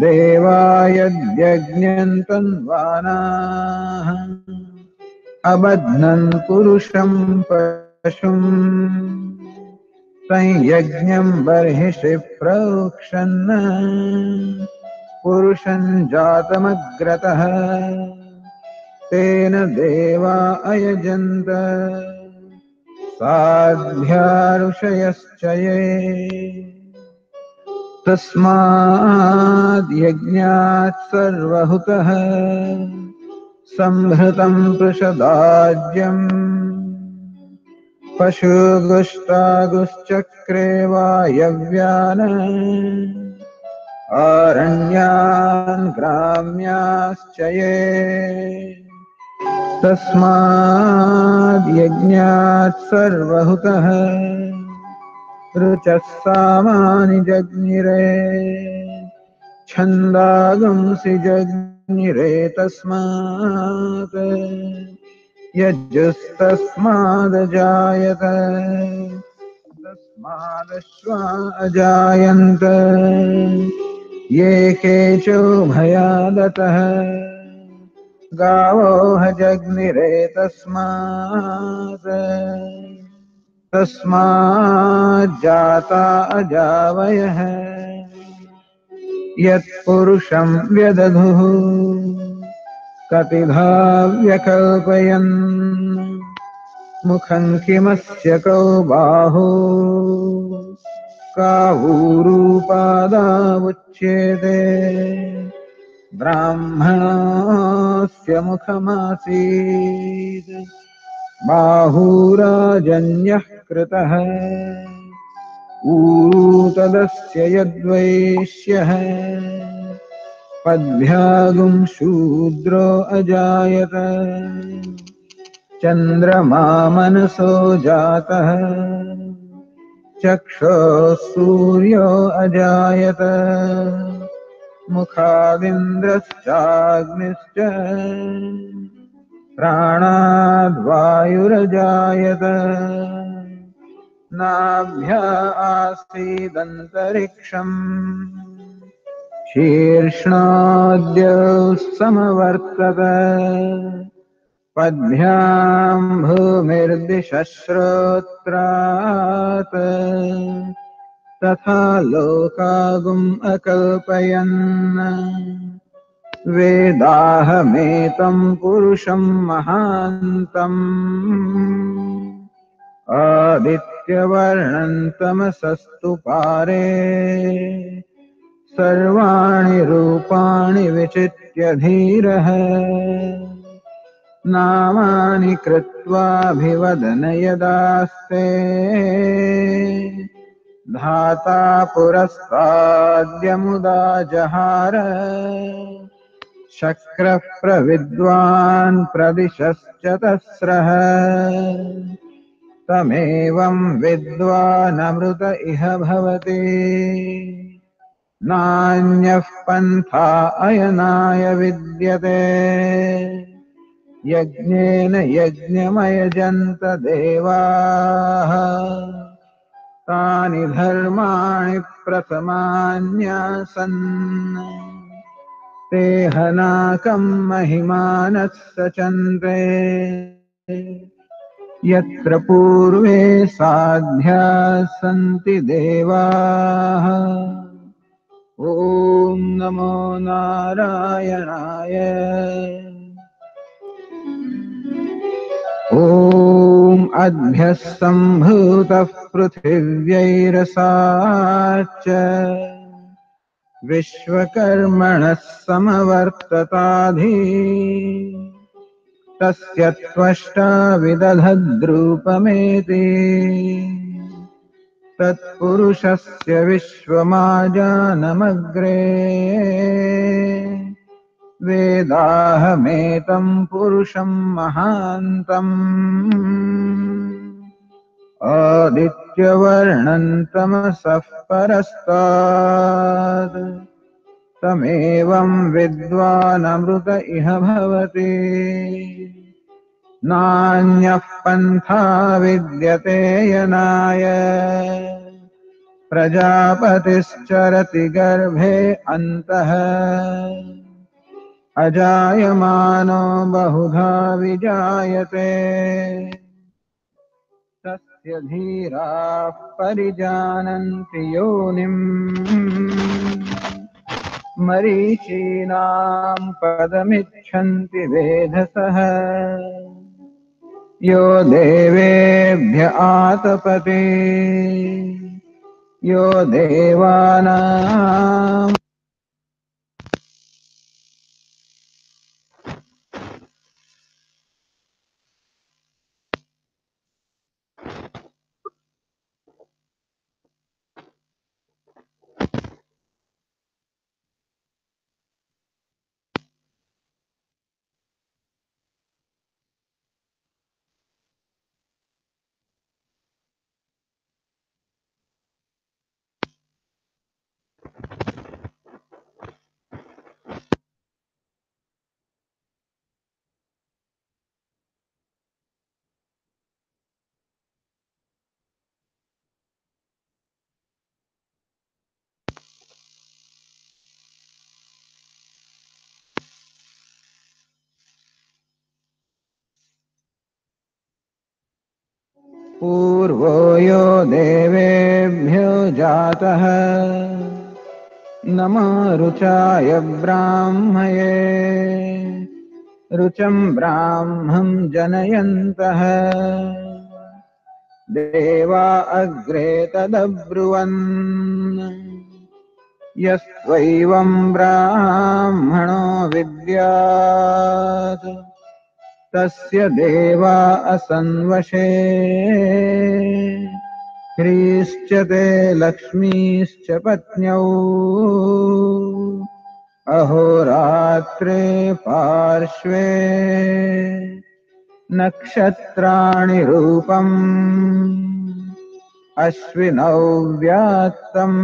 देवायद्यज्ञं तन्वानाः अबध्नन् पुरुषं पशुम् संयज्ञं बर्हिषि प्रोक्षन् पुरुषं जातमग्रतः तेन देवा अयजन्त साध्या ऋषयश्च ये तस्माद् यज्ञात् सर्वहुतः संहृतं पृषदाज्यम् पशुगुष्टागुश्चक्रे वायव्यान् आरण्यान् ग्राम्याश्च ये तस्माद् यज्ञात् सर्वहुतः ऋचः सामानि जज्ञिरे छन्दागुंसि जज्ञिरे तस्मात् यजुस्तस्मादजायत तस्मादश्वा अजायन्त ये केचोभयादतः गावो हजग्निरे तस्माज्जाता अजावयः यत्पुरुषं व्यदधुः कतिधा व्यकल्पयन् मुखं किमस्य कौ बाहु कावूरूपादावुच्येते ब्राह्मणस्य मुखमासीत् बाहुराजन्यः कृतः ऊरू तदस्य यद्वैश्यः पद्भ्यागुं शूद्रो अजायत चन्द्रमा मनसो जातः चक्षुः सूर्यो अजायत मुखादिन्द्रश्चाग्निश्च प्राणाद्वायुरजायत नाभ्या आसीदन्तरिक्षम् शीर्ष्णाद्यौ समवर्तत पद्भ्यां भूमिर्दिशश्रोत्रात् तथा लोकागुम् अकल्पयन् वेदाहमेतं पुरुषं महान्तम् आदित्यवर्णं तमसस्तु पारे सर्वाणि रूपाणि विचित्य धीरः नामानि कृत्वाभिवदन यदास्ते धाता पुरस्ताद्यमुदा जहार शक्रः प्रविद्वान् प्रदिशश्च तस्रः तमेवं विद्वानमृत इह भवति नान्यः पन्था अयनाय विद्यते यज्ञेन यज्ञमयजन्त देवाः तानि धर्माणि प्रथमान्यासन् ते हनाकं महिमानः सचन्ते यत्र पूर्वे साध्याः सन्ति देवाः ॐ नमो नारायणाय ॐ अद्भ्यः सम्भूतः पृथिव्यैरसाच्च विश्वकर्मणः समवर्तताधि तस्य त्वष्टा विदधद्रूपमेति तत्पुरुषस्य विश्वमाजानमग्रे वेदाहमेतं पुरुषं महान्तम् आदित्यवर्णं तमसः परस्तात् तमेवं विद्वानमृत इह भवति नान्यः पन्था विद्यते यनाय प्रजापतिश्चरति गर्भे अन्तः अजायमानो बहुधा विजायते तस्य धीराः परिजानन्ति योनिम् मरीचीनाम् पदमिच्छन्ति वेधसः यो देवेभ्य आतपते यो देवानाम् पूर्वो यो देवेभ्यो जातः नमो रुचाय ब्राह्मये रुचं ब्राह्मं जनयन्तः देवा अग्रे तदब्रुवन् यस्त्वैवं ब्राह्मणो विद्यात् तस्य देवा असन्वशे ह्रीश्च ते लक्ष्मीश्च पत्न्यौ अहोरात्रे पार्श्वे नक्षत्राणि रूपम् अश्विनौ व्यात्तम्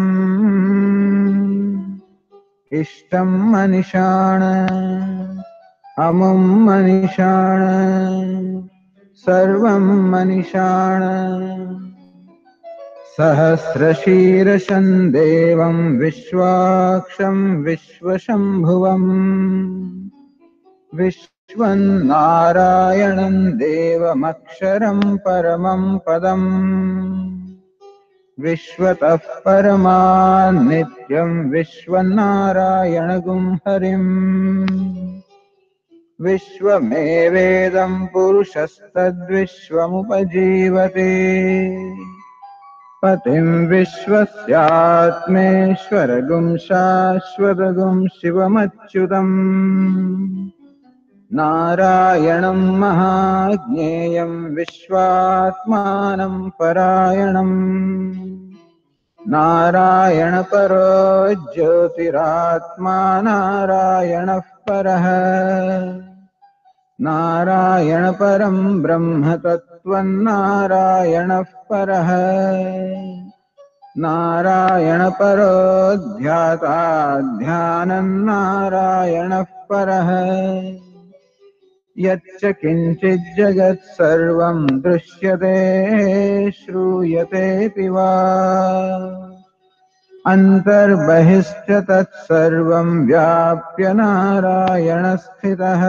इष्टं मनिषाण अमुं मनिषाण सर्वं मनिषाण सहस्रशीर्षं देवं विश्वाक्षं विश्वशम्भुवम् विश्वं नारायणं देवमक्षरं परमं पदम् विश्वतः परमान्नित्यं विश्वनारायणगुं हरिम् विश्वमेवेदं पुरुषस्तद्विश्वमुपजीवते पतिं विश्वस्यात्मेश्वरगुं शाश्वतगुं शिवमच्युतम् नारायणं महाज्ञेयं विश्वात्मानं परायणम् नारायणपरो ज्योतिरात्मा नारायणः परः नारायणपरं ब्रह्म तत्त्वं नारायणः परः नारायणपरो ध्याता ध्यानं नारायणः परः यच्च किञ्चित् जगत् सर्वं दृश्यते श्रूयतेऽपि वा अन्तर्बहिश्च तत्सर्वं व्याप्य नारायणस्थितः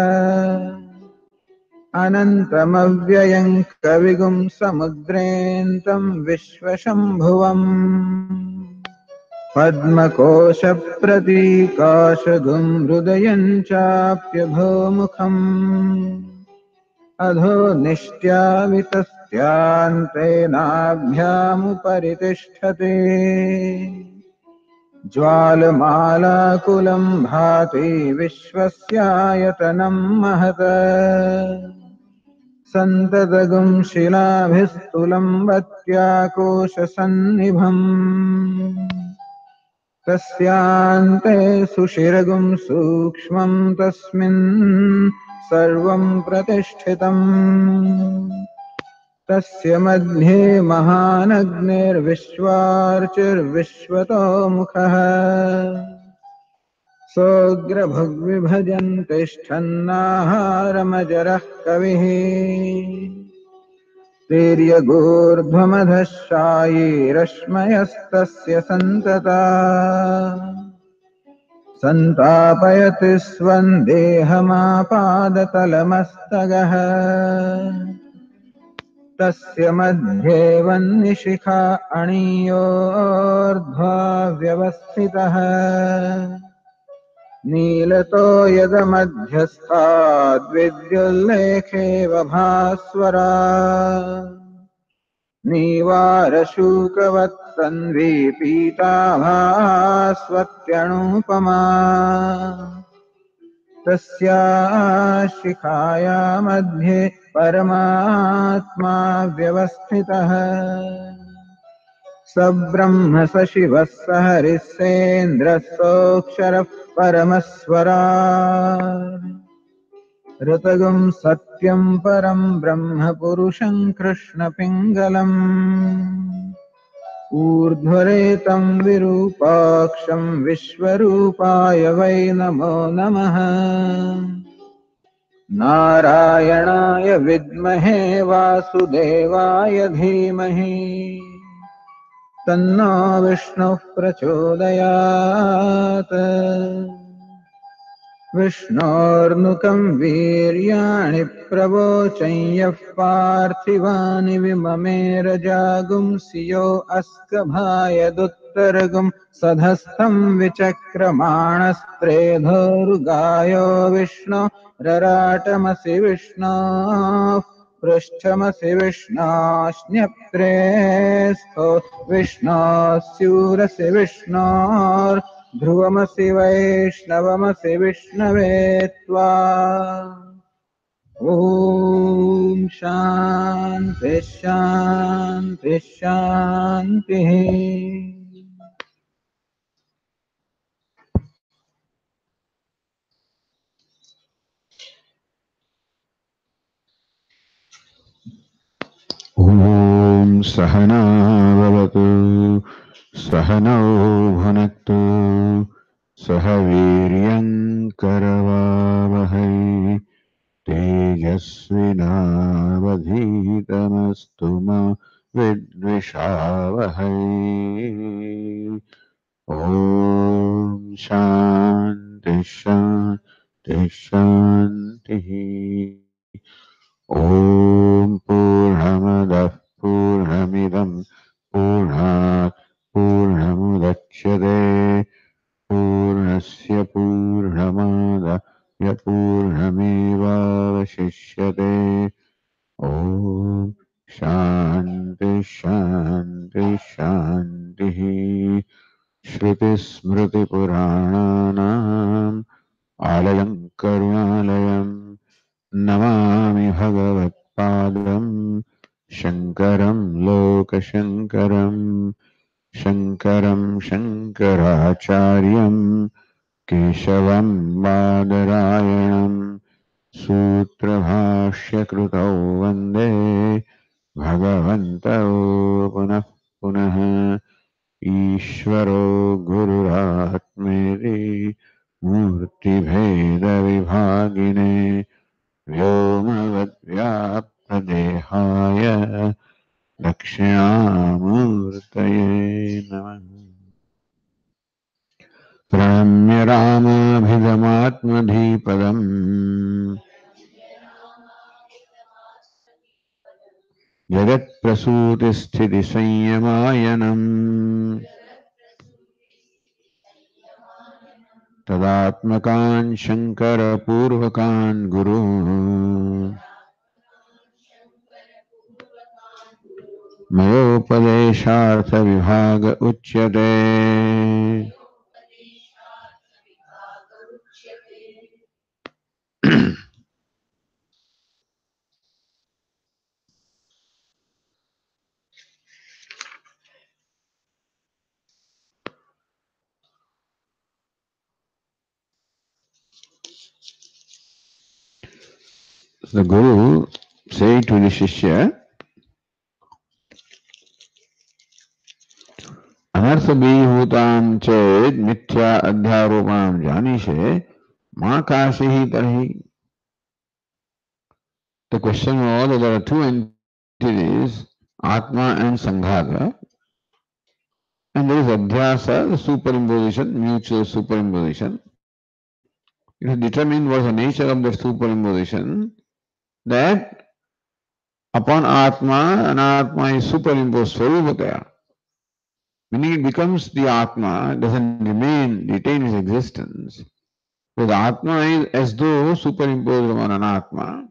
अनन्तमव्ययं कविगुं समुद्रेऽन्तं विश्वशम्भुवम् पद्मकोशप्रतीकाशगुं हृदयं चाप्यधोमुखम् अधो निष्ट्यावितस्त्यान्ते नाभ्यामुपरि तिष्ठति ज्वालमालाकुलं भाति विश्वस्यायतनं महत् सन्ततगुं शिलाभिस्तुलं वत्याकोशसन्निभम् तस्यान्ते सुशिरगुं सूक्ष्मं तस्मिन् सर्वं प्रतिष्ठितम् तस्य मध्ये महानग्निर्विश्वार्चिर्विश्वतोमुखः सोऽग्रभुग्विभजन् तिष्ठन्नाहारमजरः कविः तिर्यगूर्ध्वमधः शायीरश्मयस्तस्य सन्तता सन्तापयति स्वं देहमापादतलमस्तगः तस्य मध्ये वह्निशिखा अणियोर्ध्वा व्यवस्थितः नीलतो यदमध्यस्थाद्विद्युल्लेखेव भास्वरा नीवारशूकवत्तन्वी पीताभास्वत्यणुपमा तस्या शिखाया मध्ये परमात्मा व्यवस्थितः स ब्रह्म स शिवः स हरिः सेन्द्रः सोऽक्षरः परमस्वराट् ऋतगं सत्यं परं ब्रह्म पुरुषं कृष्णपिङ्गलम् ऊर्ध्वरेतं विरूपाक्षं विश्वरूपाय वै नमो नमः नारायणाय विद्महे वासुदेवाय धीमहि तन्नो विष्णुः प्रचोदयात् विष्णोर्नुकं वीर्याणि प्रवोचं यः पार्थिवानि विममे रजागुंसि यो अस्कभायदुत्तरगुं सधस्थं विचक्रमाणस्त्रेधोरुगायो विष्णो रराटमसि विष्णोः पृष्ठमसि विष्णोश्न्यप्त्रे स्थो विष्णोस्यूरसि विष्णोर्ध्रुवमसि वैष्णवमसि विष्णवे त्वा ॐ शान्ति शान्ति शान्तिः। ॐ सहना भवतु सहनौ भुनक्तु सह वीर्यं करवावहै तेजस्विनावधीतमस्तु मा विद्विषावहै। ॐ शान्ति शान्ति शान्तिः। ॐ पूर्णमदः पूर्णमिदं पूर्णात् पूर्णमुदच्यते पूर्णस्य पूर्णमादाय पूर्णमेवावशिष्यते। ॐ शान्ति शान्ति शान्तिः। श्रुतिस्मृतिपुराणानाम् आलयं करुणालयम् नमामि भगवत्पादं शङ्करं लोकशङ्करं शङ्करं शङ्कराचार्यं केशवं बादरायणं सूत्रभाष्यकृतौ वन्दे भगवन्तौ पुनः पुनः। ईश्वरो गुरुरात्मेति मूर्तिभेदविभागिने व्योमवद्व्याप्तदेहाय दक्षिणामूर्तये नमः। प्रणम्य रामाभिधमात्मधीपदम् जगत्प्रसूतिस्थितिसंयमायनम् तदात्मकान् शङ्करपूर्वकान् गुरून् मयोपदेशार्थविभाग उच्यते। The Guru said to the Shishya, अनर्थ बीभूतां चेद मिथ्या अध्यारोपां जानीषे मां काशी ही तरही. The question was, there are two entities, Atma and Sanghata, and there is Adhyasa, the superimposition, mutual superimposition. It is determined what is the nature of that superimposition, that upon Atma, an Atma is superimposed Swarupataya, meaning it becomes the Atma, doesn't retain its existence. So the Atma is as though superimposed on an Atma.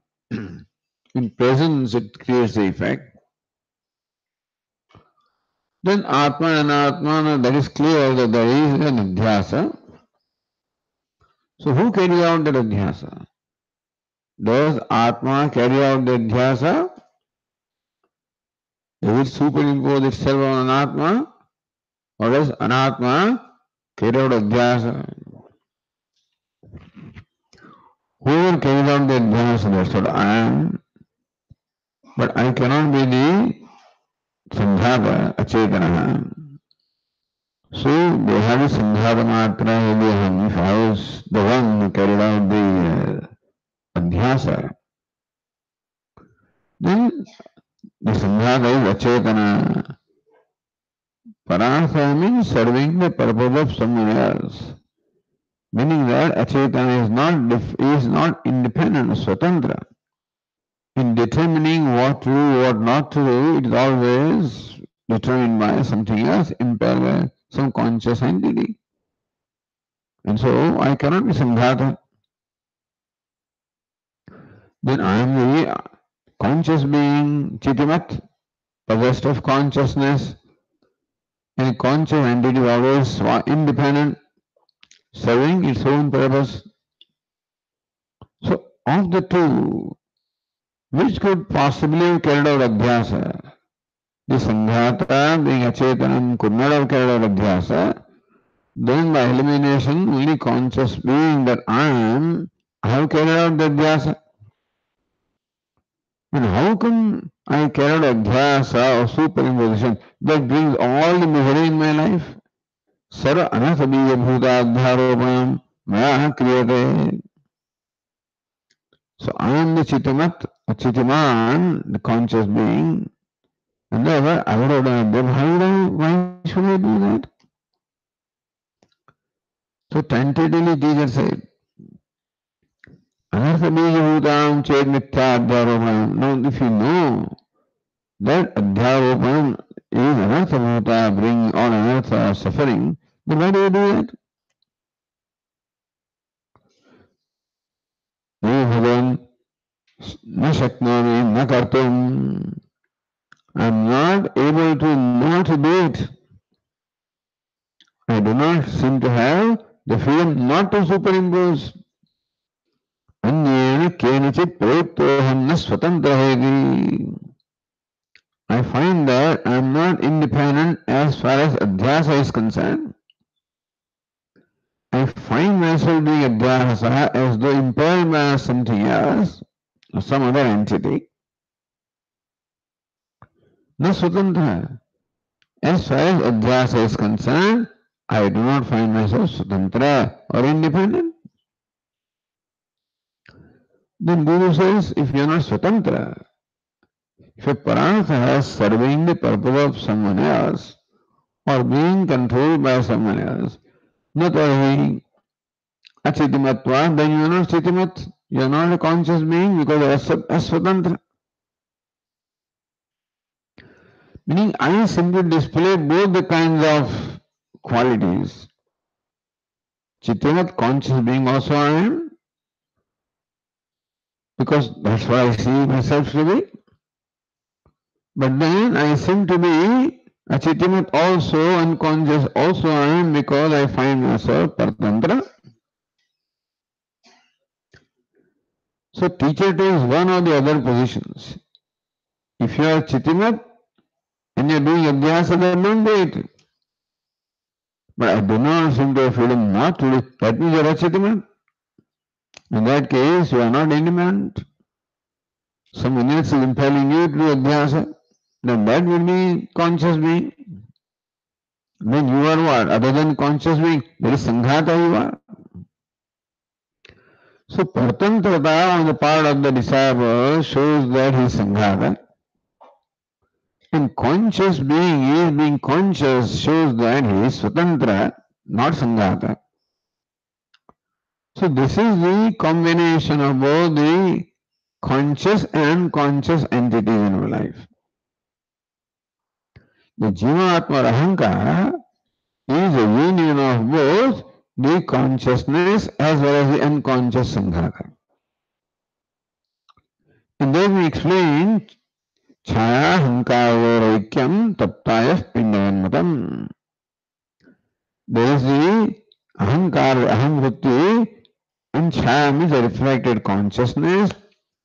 In presence, it creates the effect. Then Atma and Atma, that is clear that there is an Adhyasa. So who carry out that Adhyasa? Does Atma carry out the Adhyasa? Does it superimpose itself on an Atma? Or does Anatma carry out Adhyasa? Whoever carries out the Adhyasa, that's what I am. But I cannot be the Sandhata, Achetana. So they have a Sandhata Matra, if I was the one who carried out the Adhyasa, then the Sandhata is Achetana. Parartha means serving the purpose of someone else. Meaning that Achetana is not independent, Swatantra. In determining what to do, what not to do, it is always determined by something else, impaired by some conscious entity. And so I cannot be Samghata. Then I am the conscious being, Chitimat, possessed of consciousness, and a conscious entity is always independent, serving its own purpose. So of the two, which could possibly have carried out Adhyasa? The Sanghata, being Achetanam, could not have carried out Adhyasa. Then by elimination, only conscious being that I have carried out the Adhyasa. And how come I carried out Adhyasa or superimposition that brings all the misery in my life? Sarva anathabija bhuta adhyaropanam maya kriyate. So I am the Chitamat, a Chitiman, the conscious being, and therefore I would have done it. Why should I do that? So tentatively teacher said, Anarthabijabhutam ched mithya adhyaropanam. Now if you know that adhyaropanam is anarthabhuta, bringing all anartha suffering, then why do you do that? No bhagan, na shaknami, na kartum. I am not able to not do it. I do not seem to have the freedom not to superimpose. अन्येन केनचित् प्रयुक्तोऽहं न स्वतन्त्रः. I find that I am not independent as far as Adhyasa is concerned. I find myself doing Adhyasa as though impelled by something else or some other entity. Na Swatantra. As far as Adhyasa is concerned, I do not find myself Swatantra or independent. Then Guru says, if you are not Swatantra, if a Parartha is serving the purpose of someone else or being controlled by someone else, not tarhi achitimatva, then you are not chitimat. You are not a conscious being because you are aswatantra. Meaning I simply display both the kinds of qualities. Chitimat, conscious being also I am, because that's what I see myself to be. But then I seem to be achitimat also, unconscious also I am, because I find myself paratantra. So teacher takes one or the other positions. If you are chitimat and you are doing adhyasa, then don't do it. But I do not seem to have freedom not to do it. That means you are achitimat. In that case, you are not independent. Someone else is impelling you to do adhyasa. Then that will be conscious being. Then you are what? Other than conscious being, there is sanghata you are. So, paratantrata on the part of the disciple shows that he is sanghata. And conscious being is being conscious shows that he is Swatantra, not Sanghata. So this is the combination of both the conscious and unconscious entities in our life. The Jiva-Atma or Ahankara is a union of both the consciousness as well as the unconscious Sanghata. And then we explain Chaya Hankara Taptaya Pindavanmatam. There is the Ahankara, Ahamvritti, and Chaya means a reflected consciousness,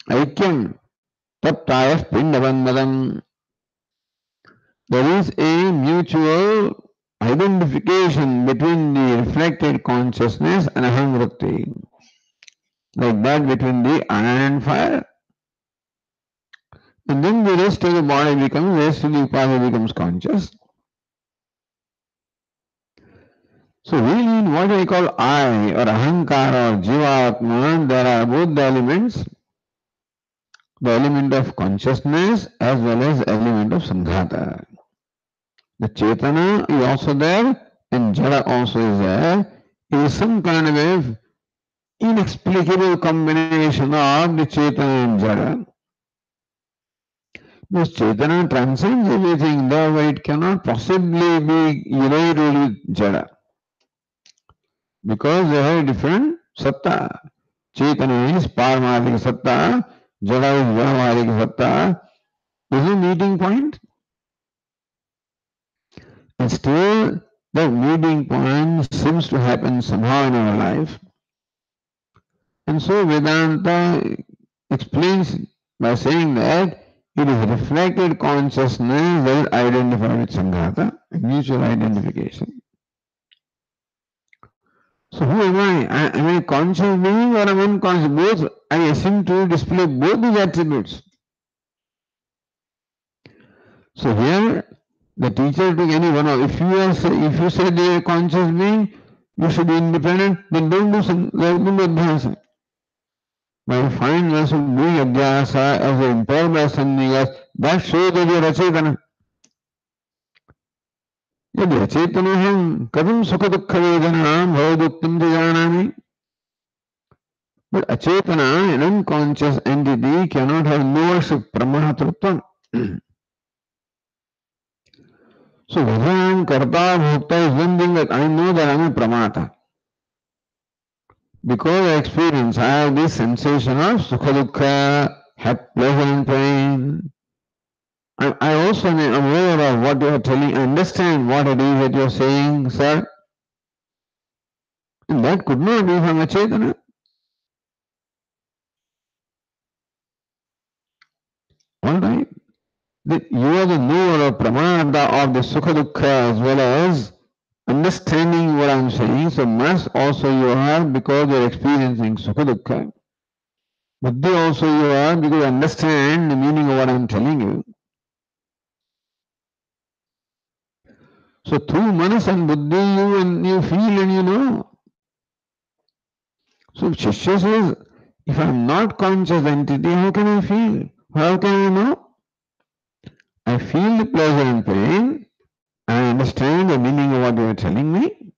Aikyam, Taptaya Pindavanmadam. There is a mutual identification between the reflected consciousness and Ahamvritti. Like that between the iron and fire. And then the rest of the body becomes, the rest of the upadhi becomes conscious. So really in what we call I or Ahankara or Jivatma, there are both the elements, the element of consciousness as well as the element of Sanghata. The Chetana is also there and Jada also is there. It is some kind of a inexplicable combination of the Chetana and Jada. Because Chetana transcends everything, therefore it cannot possibly be united with Jada. Because they have different satta. Chetana is Paramatmika satta, Jada is Vyavaharika satta. This is a meeting point. And still, that meeting point seems to happen somehow in our life. And so Vedanta explains by saying that it is reflected consciousness that is identified with Sanghata, mutual identification. So who am I? Am I a conscious being or am I unconscious? Both, I assume to display both these attributes. So here, the teacher took any one of, if you say they are a conscious being, you should be independent, then don't do adhyasa. But you find those who do adhyasa as impaired by something else, that shows that you are achetana. यदि अचेतनोऽहं कथं सुखदुःखवेदनां भवदुक्तं च जानामि. But achetana, an unconscious entity, cannot have knowers of pramatratvam. So whether I am karta or bhokta is one thing, that I know that I am a pramata. Because I experience, I have this sensation of sukha dukkha, pleasure and pain. I also am aware of what you are telling, I understand what it is that you are saying, sir. And that could not be from achetana. All right. That you are the knower or pramada of the sukha dukkha as well as understanding what I am saying. So mass also you are because you are experiencing sukha dukkha. Buddhi also you are because you understand the meaning of what I am telling you. So through manas and buddhi you feel and you know. So Shishya says, if I am not conscious entity, how can I feel? How can I know? I feel the pleasure and pain. I understand the meaning of what you are telling me.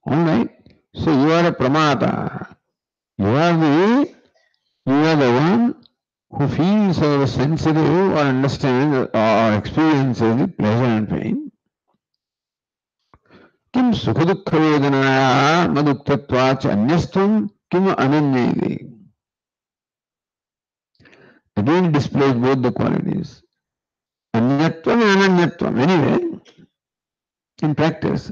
Alright. So you are a pramata. You are the one who feels or is sensitive or understands or experiences the pleasure and pain. Kim sukha dukkha vedanaya maduktatvacha anyastvam kim ananyayati. Again it displays both the qualities. Anyatvam and ananyatvam. Anyway, in practice,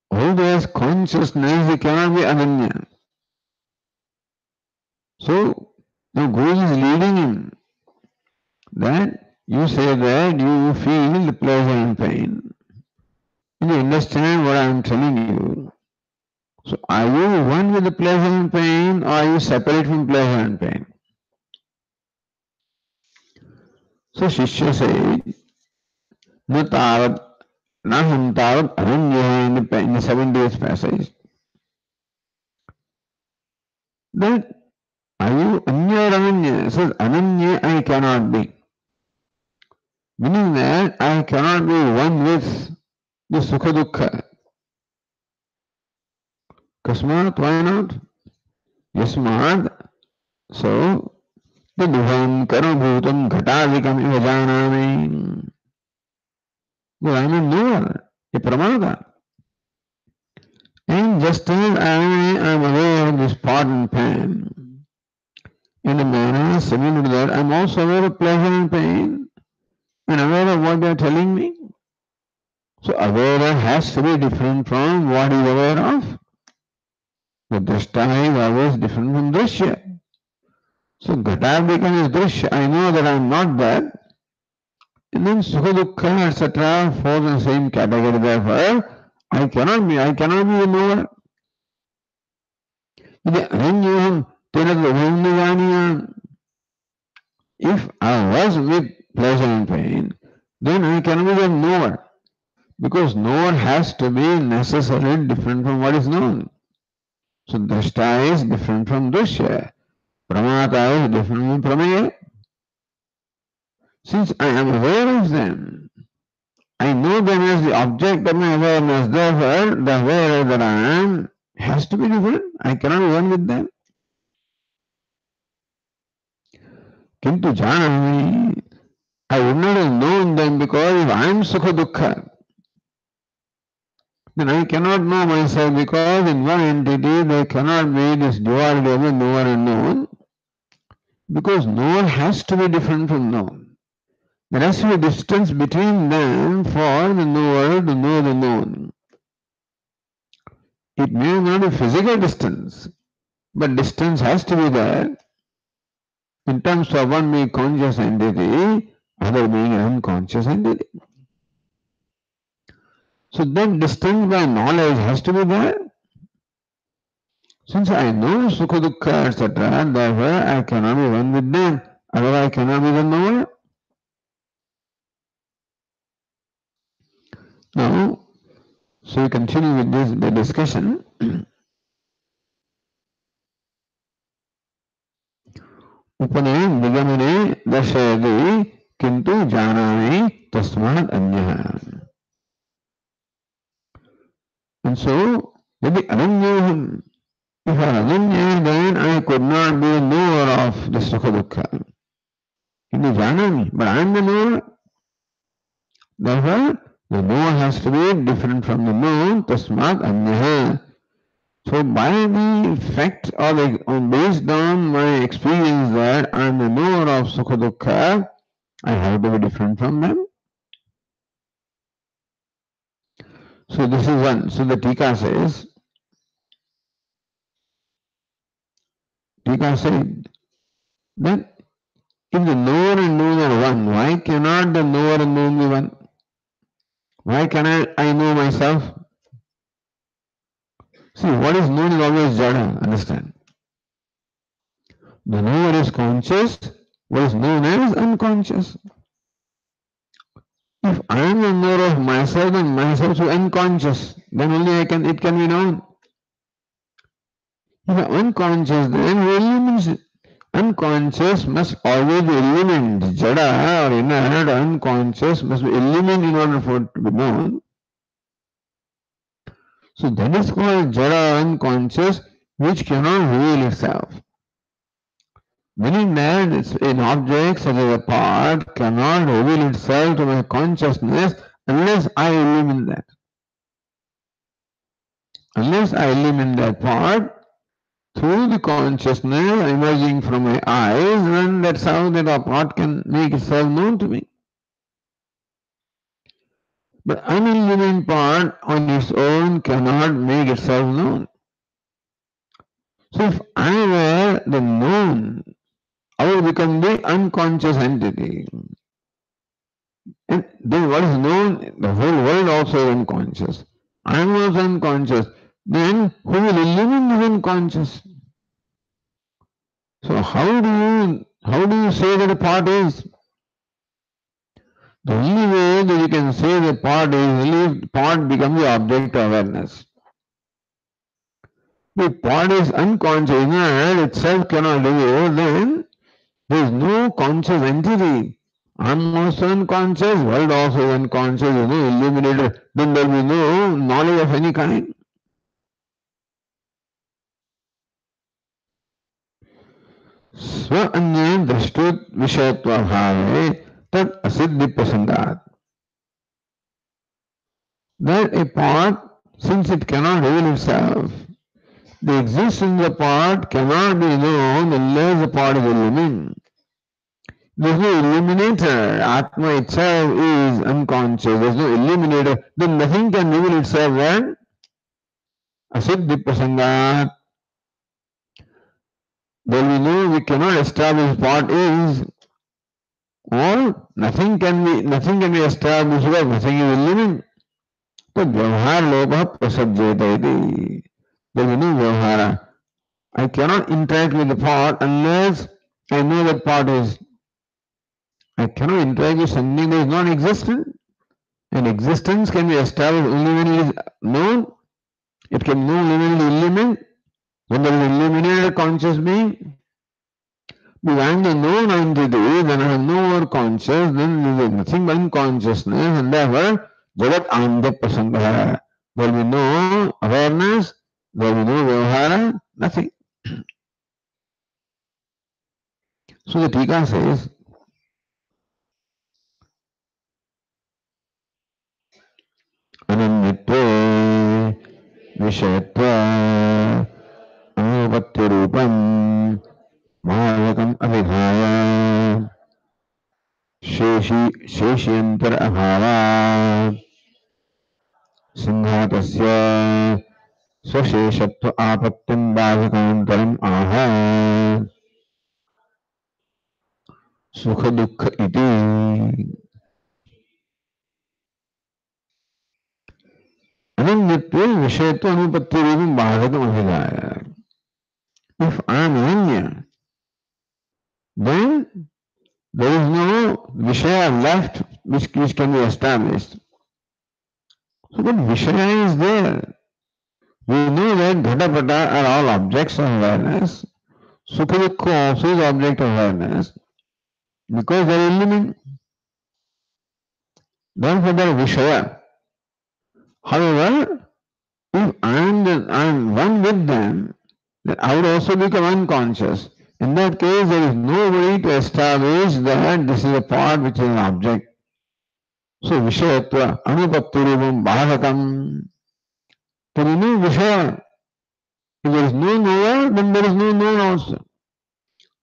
although as consciousness it cannot be ananya. So now Guru is leading him that you say that you feel the pleasure and pain. And you understand what I am telling you. So are you one with the pleasure and pain or are you separate from pleasure and pain? So Shishya said, Na tavat, naham tavat ananya in the 70th passage. That are you Anya Ananya says Ananya I cannot be. Meaning that I cannot be one with the Sukha Dukkha. Kasmat, why not? Yasmad. So the Duvam Karabhutam Ghatadikam Iva Janami. Well, I am a knower, a pramada. And just as I am aware of this pot and pan, in a manner similar to that, I am also aware of pleasure and pain and aware of what they are telling me. So aware has to be different from what is aware of. The drashta is always different from drishya. So ghatavdikam is drishya. I know that I am not that. And then sukha dukkha, etc. falls in the same category. Therefore, I cannot be the knower. If I was with pleasure and pain, then I cannot be the knower. Because knower has to be necessarily different from what is known. So drashta is different from drishya. Pramata is different from prameya. Since I am aware of them, I know them as the object of my awareness. Therefore, the aware that I am has to be different. I cannot be one with them. Kintu janami, I would not have known them because if I am sukha dukkha, then I cannot know myself because in one entity there cannot be this duality of the knower and known because knower has to be different from known. There has to be a distance between them for the knower to know the known. It may not be physical distance, but distance has to be there in terms of one being conscious entity, other being an unconscious entity. So that distance by knowledge has to be there. Since I know Sukha Dukkha, etc., therefore I cannot be one with them, otherwise I cannot be the knower. Now, so we continue with the discussion. उपने निगमने दर्शयति किंतु जानामि तस्मात् अन्यः. And so, यदि अनन्योहम्, if I am ananya, then I could not be a knower of the sukha dukkha. किंतु जानामि, but I am the knower. Therefore, the knower has to be different from the known, tasmat anyah. So by the fact or based on my experience that I am the knower of sukha dukkha, I have to be different from them. So this is one. So the Tika says that if the knower and known are one, why cannot the knower and known be one? Why cannot I know myself? See, what is known is always jada, understand? The knower is conscious, what is known as unconscious. If I am the knower of myself and myself is unconscious, then only it can be known. If I am unconscious, then who illumines it? Unconscious must always be illumined. Jada or inert or unconscious must be illumined in order for it to be known. So that is called jada or unconscious, which cannot reveal itself. Meaning that an object such as a part cannot reveal itself to my consciousness unless I illumine that. Unless I illumine that part through the consciousness emerging from my eyes, then that's how that part can make itself known to me. But unillumined part on its own cannot make itself known. So if I were the known, I will become the unconscious entity. And then what is known, the whole world also is unconscious. I am also unconscious. Then who will illumine the unconscious? So how do you say that a part is? The only way that you can say the part is if part becomes the object of awareness. The part is unconscious, inner itself cannot reveal, then there is no conscious entity. I'm also unconscious, world also is unconscious, illuminated, then there will be no knowledge of any kind. स्व अन्य दृष्टोत विषयत्व भावे तद असिद्धि प्रसंगात. That a part, since it cannot reveal itself, the existence of the part cannot be known unless the part is illuminated. There is no illuminator. Atma itself is unconscious. There is no illuminator. Then nothing can reveal itself when asiddhi prasangat. There we know we cannot establish what is, or nothing can be established because nothing is illuminated. तो व्यवहार लोभ प्रसज्येत इति. There is no vyavahara. I cannot interact with the part unless I know that part is. I cannot interact with something that is non-existent. And existence can be established only when it is known. It can know only when it is illuminated. When there is illuminated conscious being, if I am the known entity, then I am no more conscious, then there is nothing but unconsciousness, and therefore Jagat Anda Prasanga. There will be no awareness, there will be no Vyavahara, nothing. So the Tika says, Ananyatve Vishayatva Anupatti Rupam Mahayakam Abhidhaya शेषियंतर अभावात् सिंहातस्य स्वशेषत्व आपत्तिं बाधकान्तरम् आह सुख दुःख इति. अनन्यत्वे विषयत्व अनुपत्ति रूपं बाधकम् अभिधाय. If I am Ananya, then there is no Vishaya left which can be established. So what Vishaya is there? We know that Ghatapata are all objects of awareness. Sukha also is object of awareness because they are illuminated. Therefore, they are Vishaya. However, if I am one with them, then I would also become unconscious. In that case, there is no way to establish that this is a part which is an object. So, Vishayatva, Anupatturubam, Bhadakam. There is no Vishaya. If there is no knower, then there is no known also.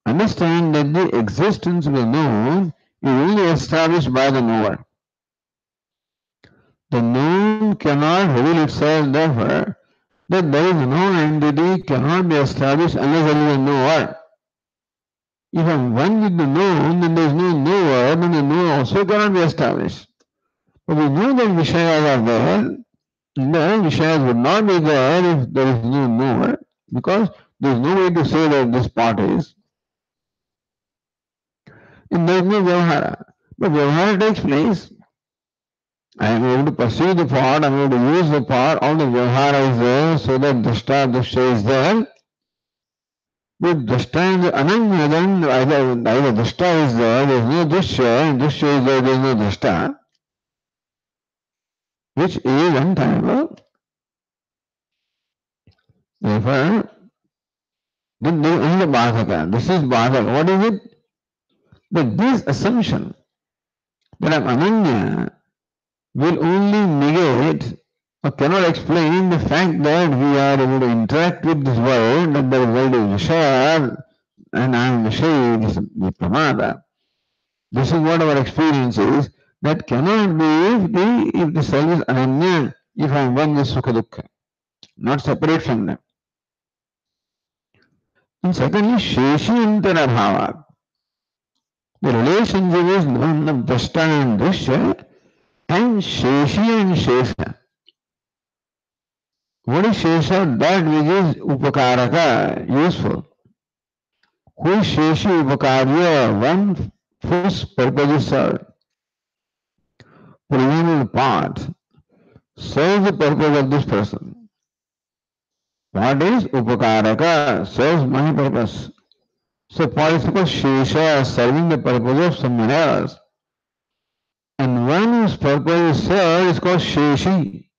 Understand that the existence of the known is only established by the knower. The known cannot reveal itself, therefore, that there is no entity cannot be established unless there is a knower. If I am one with the known, then there is no knower, then the knower also cannot be established. But we know that Vishayas are there, the Vishayas would not be there if there is no knower, because there is no way to say that this part is. And there is no Vyavahara. But Vyavahara takes place. I am able to perceive the part, I am able to use the part, all the Vyavahara is there, so that Drashta, Drashya is there. But Drashta is Ananya, then either Drashta is there is no Drashya, and Drashya is there is no Drashta, which is untenable. Therefore, then there is only Bhadaka. This is Bhadaka. What is it? That this assumption that I am Ananya will only negate or cannot explain the fact that we are able to interact with this world, that the world is Vishaya and I am Vishaya, this is the Pramada. This is what our experience is. That cannot be if the self is Ananya, if I am one with Sukha Dukkha, not separate from them. And secondly, Sheshi Antara Bhava. The relationship is known of Drashta and Drishya and Sheshi and Shesha. What is Shesha? That which is Upakaraka, useful. Who is Sheshi Upakarya? One whose purpose is served. For example, the part serves the purpose of this person. Pot is upakaraka, serves my purpose. So pot is called shesha, serving the purpose of someone else. And one whose purpose is served is called sheshi.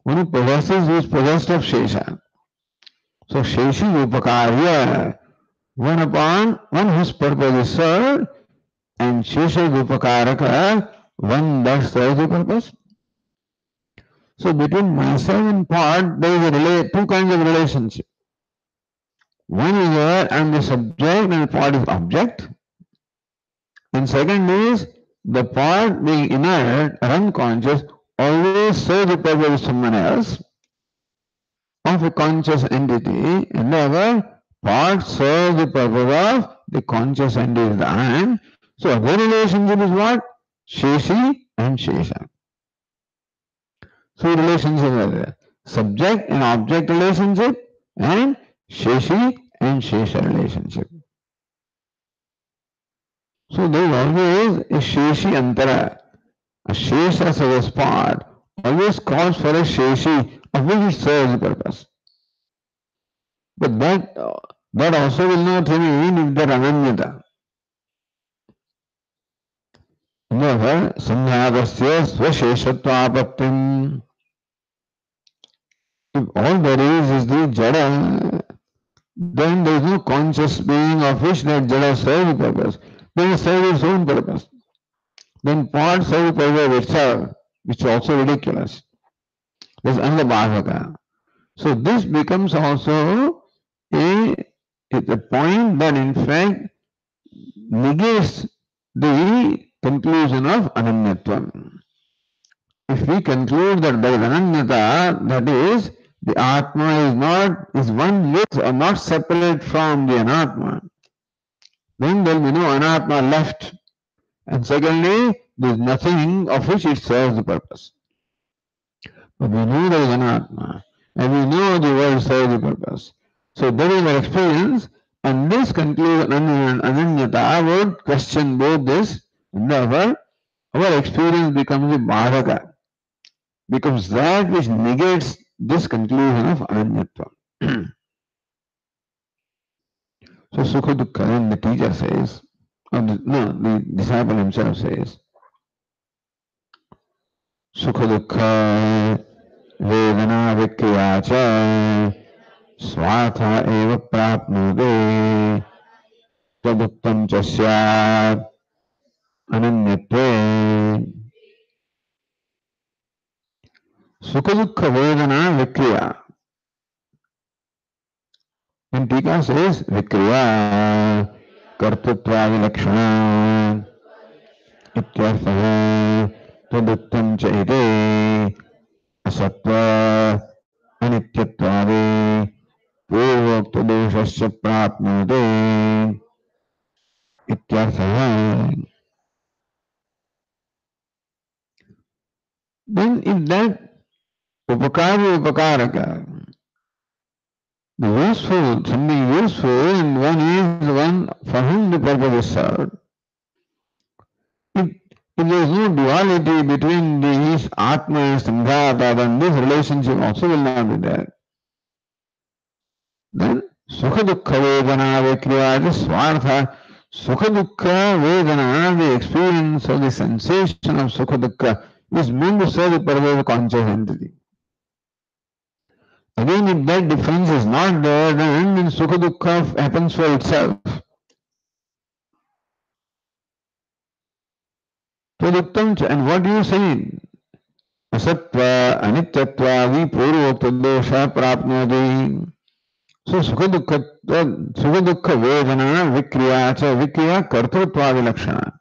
One who possesses who is possessed of shesha. So sheshi upakarya, one whose purpose is served, and shesha is upakaraka, one that serves the purpose. So between myself and pot, there is two kinds of relationship. One is where I am the subject and the pot is object. And second is the pot being inert or unconscious always serves the purpose of someone else, of a conscious entity, and the other part serves the purpose of the conscious entity, the I am. So their relationship is what? Sheshi and Shesha. So relationships are there. Subject and object relationship and Sheshi and Shesha relationship. So there is always a Sheshi Antara. A Shesha as a spot always calls for a Sheshi of which it serves the purpose. But that also will not remain if there ananyata. However, samyadasya swasheshatvaapattim. If all there is the jada, then there is no conscious being of which that jada serves the purpose. Then it serves its own purpose. Then part serves the purpose of itself, which is also ridiculous. There's another bhavaka. So this becomes also a point that in fact negates the conclusion of ananyatvam. If we conclude that there is ananyata, that is, the Atma is one with or not separate from the Anatma, then there will be no Anatma left. And secondly, there is nothing of which it serves the purpose. But we know there is Anatma, and we know the world serves the purpose. So that is our experience, and this conclusion ananyata would question both this and the other. Our experience becomes a bhavaka, becomes that which negates this conclusion of ananyatva. So Sukha Dukkha, then the teacher says, the disciple himself says, Sukha Dukkha Vedana Vikriya cha Swatha eva prapnude taduttam cha syat ananyatve. Sukha Dukkha Vedana Vikriya. And Tika says, Vikriya कर्तृत्वा विलक्षण इत्यर्थः तदुत्तम च इति असत्व अनित्यत्वादि पूर्वोक्त दोषस्य प्राप्नोति इत्यर्थः. Then if that upakaraka, the useful, something useful, and one is the one for whom the purpose is served, if there is no duality between these Atma and Sanghata, then this relationship also will not be there. Then Sukha Dukkha Vedana Vikriya is Swartha. Sukha Dukkha Vedana, the experience of the sensation of Sukha Dukkha, is meant to serve the purpose of a conscious entity. Again, if that difference is not there, then Sukha Dukkha happens for itself. And what do you say? Asatva, Anityatva, Vipurvokta dosha prapnoti. So Sukha Dukkha Vedana Vikriya cha Vikriya Kartrutva Vilakshana.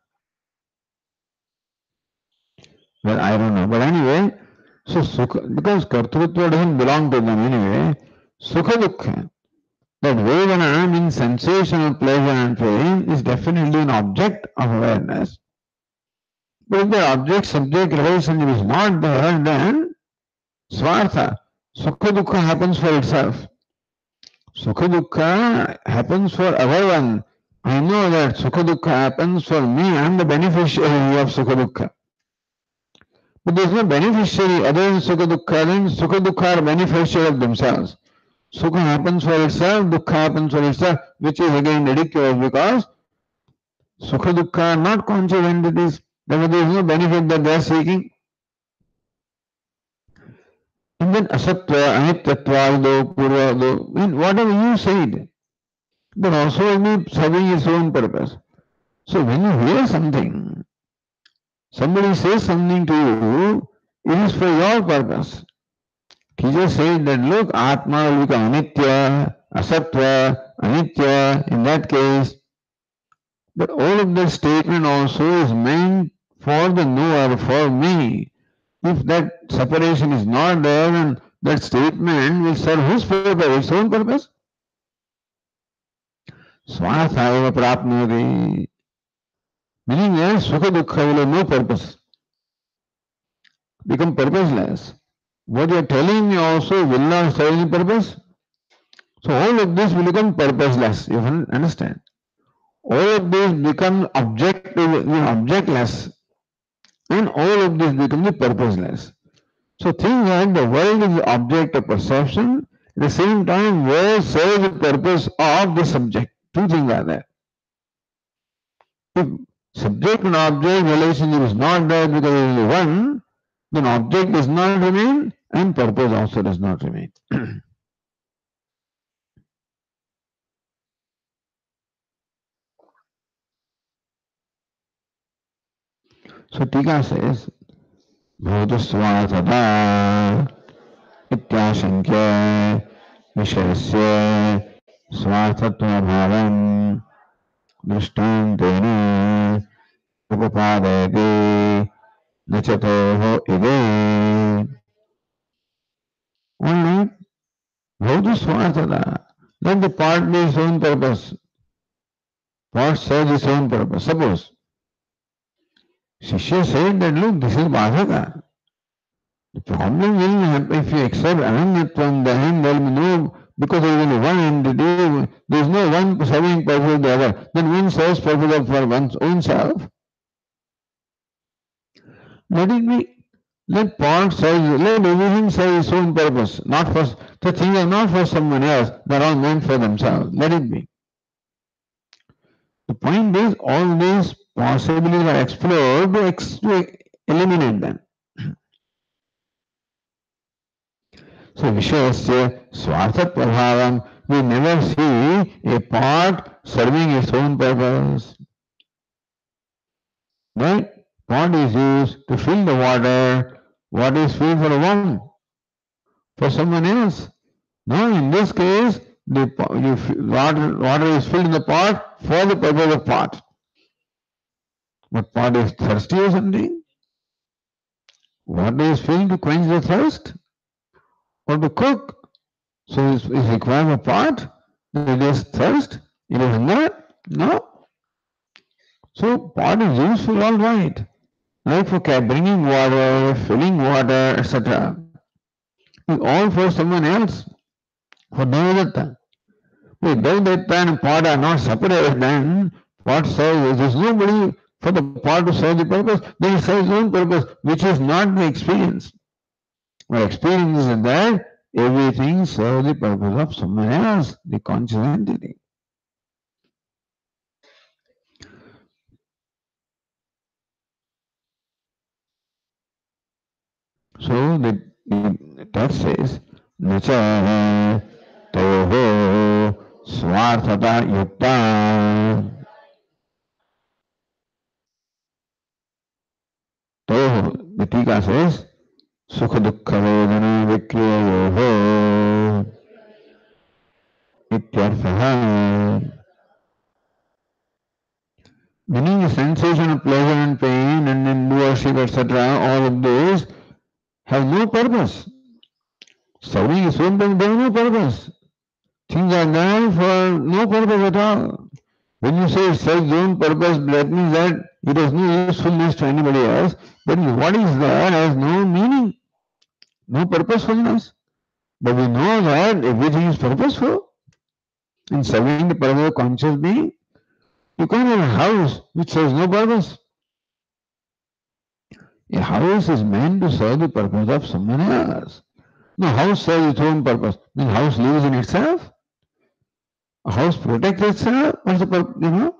Well, I don't know. But anyway, so Sukha, because Kartrutva doesn't belong to them anyway, Sukha Dukkha, that Vedana means sensation of pleasure and pain, is definitely an object of awareness. But if the object-subject relationship is not there, then Swartha, Sukha Dukkha happens for itself. Sukha Dukkha happens for everyone. I know that Sukha Dukkha happens for me. I am the beneficiary of Sukha Dukkha. But there is no beneficiary other than Sukha Dukkha. Then Sukha Dukkha are beneficiary of themselves. Sukha happens for itself, Dukkha happens for itself, which is again ridiculous because Sukha Dukkha are not conscious entities. Therefore, there is no benefit that they are seeking. And then Asatva, Anityatva, Purva, whatever you said, that also will be serving its own purpose. So when you hear something, somebody says something to you, it is for your purpose. Teacher said that look, Atma will become Anitya, Asatva, Anitya in that case. But all of that statement also is meant for the knower, for me. If that separation is not there, then that statement will serve whose purpose? Its own purpose? Swarthaiva prapnoti. Meaning that Sukha Dukkha will have no purpose. Become purposeless. What you are telling me also will not serve any purpose. So all of this will become purposeless. You understand? All of this become objectless, and all of this becomes purposeless. So think that the world is the object of perception. At the same time, world serves the purpose of the subject. Two things are there. If subject and object relationship is not there because there is only one, then object does not remain and purpose also does not remain. So Tika says, Bhutasvatata ityashankya विषयस्य स्वार्थत्वभावं दृष्टान्तेन उपपादयते न चतोः इदे. Only bhauta swarthata. Let the part be its own purpose. Part serves its own purpose. Suppose Shishya said that look, this is Bhagavata. The problem will happen if you accept Ananyatvam, then there will be no, because there is only one entity, there is no one serving purpose of the other. Then one serves purpose for one's own self. Let it be. Let part serve, let everything serve its own purpose. Not for, the things are not for someone else, they are all meant for themselves. Let it be. The point is, all these possibilities are explored to eliminate them. So Vishayasya Swartha Prabhavam, we never see a pot serving its own purpose. Right? Pot is used to fill the water. What is filled for one? For someone else. No, in this case, water is filled in the pot for the purpose of pot. But pot is thirsty or something? Water is filled to quench the thirst or to cook. So is required a pot? It is thirst? It is hunger? No. So pot is useful, all right. Like for bringing water, filling water, etc. It's all for someone else. For Devadatta. If Devadatta and pot are not separated, then pot serves, there is nobody for the pot to serve the purpose, then it serves its own purpose, which is not the experience. Our experience is that everything serves the purpose of someone else, the conscious entity. So the text says, Nacha Toho Swarthata Yukta. Toho, the Tika says, Sukha Dukkha Vedana Vikriya Yoho Ityarthaha. Meaning the sensation of pleasure and pain and then worship, etc., all of those have no purpose. Serving its own purpose, there is no purpose. Things are there for no purpose at all. When you say it serves its own purpose, that means that it has no usefulness to anybody else. But what is there has no meaning, no purposefulness. But we know that everything is purposeful. In serving the purpose of conscious being, you can't have a house which serves no purpose. A house is meant to serve the purpose of someone else. No, house serves its own purpose. The house lives in itself. A house protects itself. What's the purpose?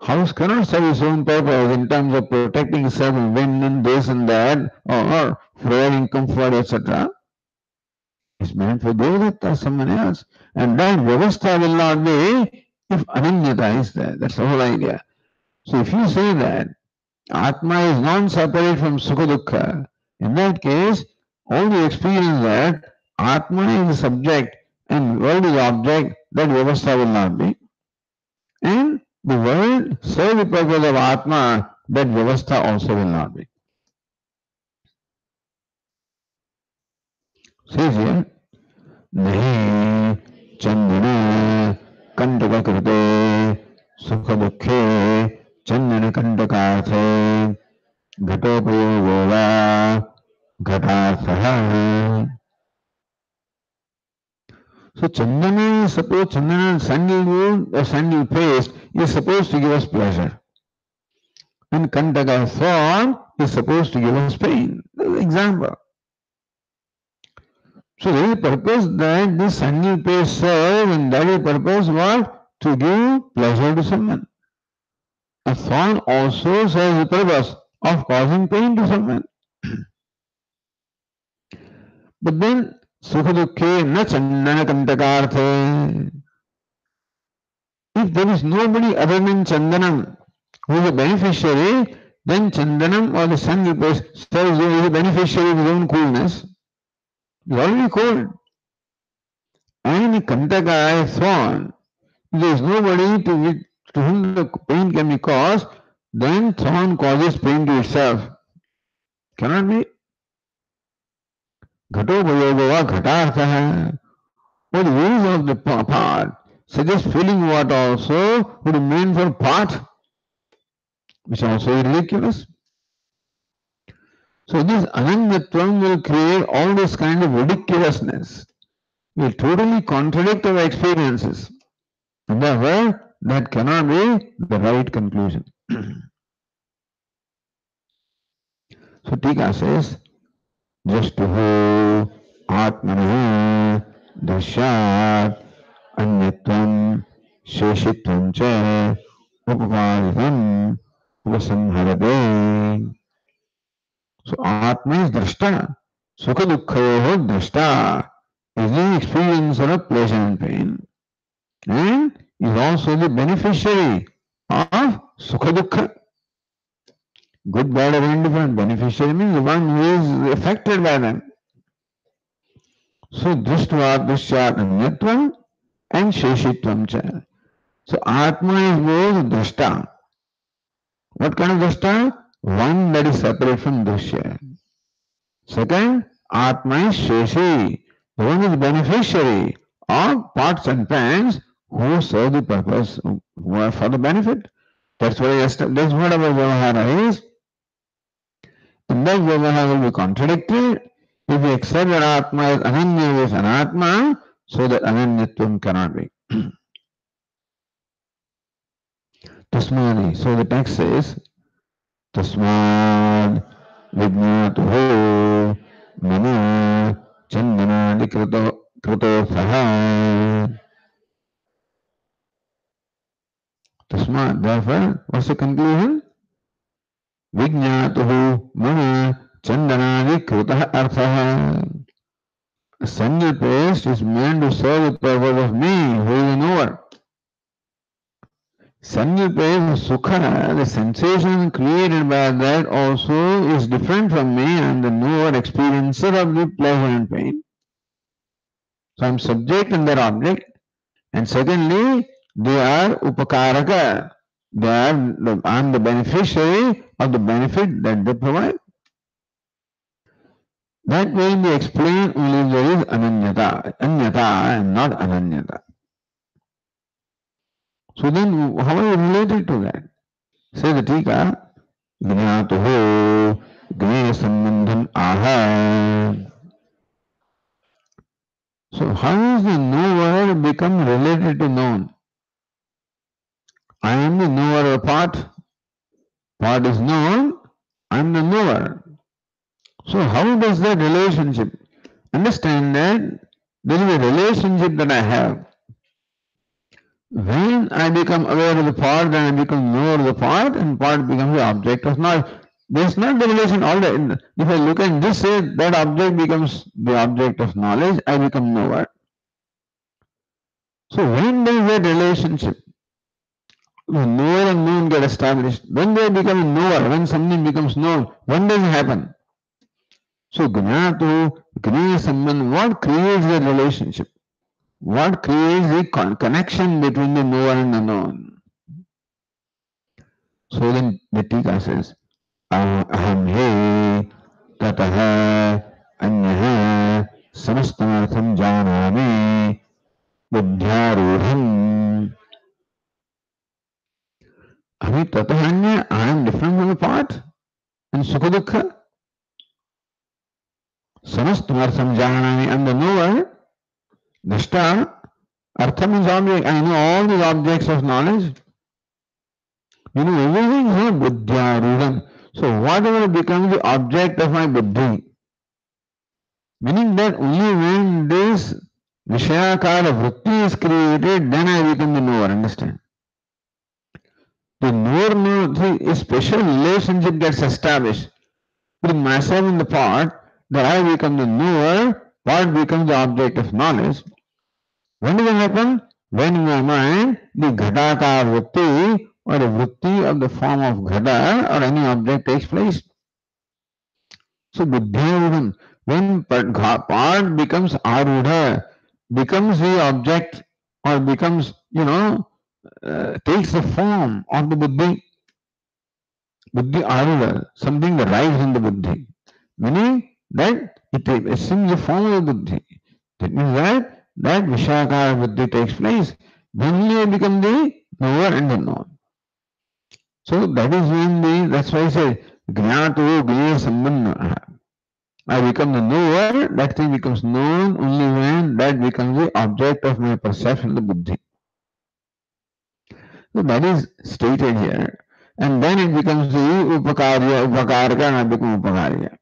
House cannot serve its own purpose in terms of protecting itself from wind and this and that, or providing comfort, etc. It's meant for Devadatta, someone else. And that Vyavastha will not be if Ananyata is there. That's the whole idea. So if you say that Atma is non-separate from Sukha Dukkha, in that case, all the experience that Atma is the subject and world is the object, that Vyavastha will not be. And the world serve the purpose of Atma, that Vyavastha also will not be. Says here, नहीं चंदन कंटक कृते सुख दुखे चंदन कंटकार्थे घटोपयोगो वा घटार्थः. So chandana, suppose chandana sandal wood or sandal paste is supposed to give us pleasure. And kantaka thorn is supposed to give us pain. Example. So there is a purpose that this sandal paste serves, and that is purpose what? To give pleasure to someone. A thorn also serves the purpose of causing pain to someone. But then sukha dukkhe na chandana kantakarthe. If there is nobody other than Chandanam who is a beneficiary, then Chandanam or the sun serves as a beneficiary of his own coolness. He is already cold. And the Kantaka is thorn. If there is nobody to whom the pain can be caused, then thorn causes pain to itself. Cannot be. Ghato bhayogo ghatartha. What the use of the part, such as filling water also would mean for part, which also is ridiculous. So this ananyatvam will create all this kind of ridiculousness, will totally contradict our experiences. And therefore, that cannot be the right conclusion. So Tika says, Jastuhu Atmanaha Dashyat Anyatvam Sheshitvam Cha Upaparitam Upasamharate. So Atma is drashta. Sukha dukkhayoho drashta is the experiencer of pleasure and pain, and is also the beneficiary of sukha dukkha. Good, bad, or indifferent. Beneficiary means the one who is affected by them. So drishtva drishyat anyatvam and sheshitvam cha. So Atma is both drashta. What kind of drashta? One that is separate from drishya. Second, Atma is Sheshi, the one is beneficiary of pots and pans who serve the purpose, who are for the benefit. That's what our Vyavahara is. And that Vyavahara will be contradicted if we accept that Atma is Ananya with Anatma, so that Ananyatvam cannot be. Tasmani. So the text says, Tasmad Vijnatuho Mama Chandana Krito Tasmat, therefore, what's the conclusion? Vijnatuhu Mama Chandana Krita Arthaha. A single paste is meant to serve the purpose of me, who is a knower. Single paste sukha, the sensation created by that also is different from me and the knower experiencer of the pleasure and pain. So I am subject and their object. And secondly, they are upakaraka. I am the beneficiary of the benefit that they provide. That way they explain only if there is anyata and not ananyata. So then how are you related to that? Say the Tika, Gnatuho Gne Sambandham Aha. So how is the knower become related to known? I am the knower of part. Part is known. I am the knower. So how does that relationship? Understand that there is a relationship that I have. When I become aware of the part, then I become knower of the part, and part becomes the object of knowledge. There's not the relation all that. If I look at this, say that object becomes the object of knowledge, I become knower. So when does that relationship, knower and known, get established? When they become a knower, when something becomes known, when does it happen? So Gnatu, Gniya Sambandh, what creates the relationship? What creates the connection between the knower and the known? So then the Tika says, Aham he tatah anyah samastartham janami buddhyaruham. Aham tatah anyah, I am different from the part and sukha dukha. Samastartham janami, I am the knower. Drashta, artha means object. I know all the objects of knowledge. You know everything, huh? Buddhyaruham. So whatever becomes the object of my buddhi, meaning that only when this Vishayakara vritti is created, then I become the knower, understand? The knower, a special relationship gets established with myself in the part, that I become the knower, part becomes the object of knowledge. When does it happen? When in my mind, the Ghadakar vritti or a vritti of the form of Ghada or any object takes place. So Buddhyavidam, when part becomes Arudha, becomes the object or becomes, takes the form of the Buddhi, Buddhi Arudha, something that rises in the Buddhi, meaning that it assumes the form of the Buddhi. That means that Vishakara Buddhi takes place, then only I become the knower and the known. So that is when that's why I say, Gnatu Gniya Sambandha. I become the knower, that thing becomes known only when that becomes the object of my perception, the buddhi. So that is stated here. And then it becomes the upakarya, and I become upakarya.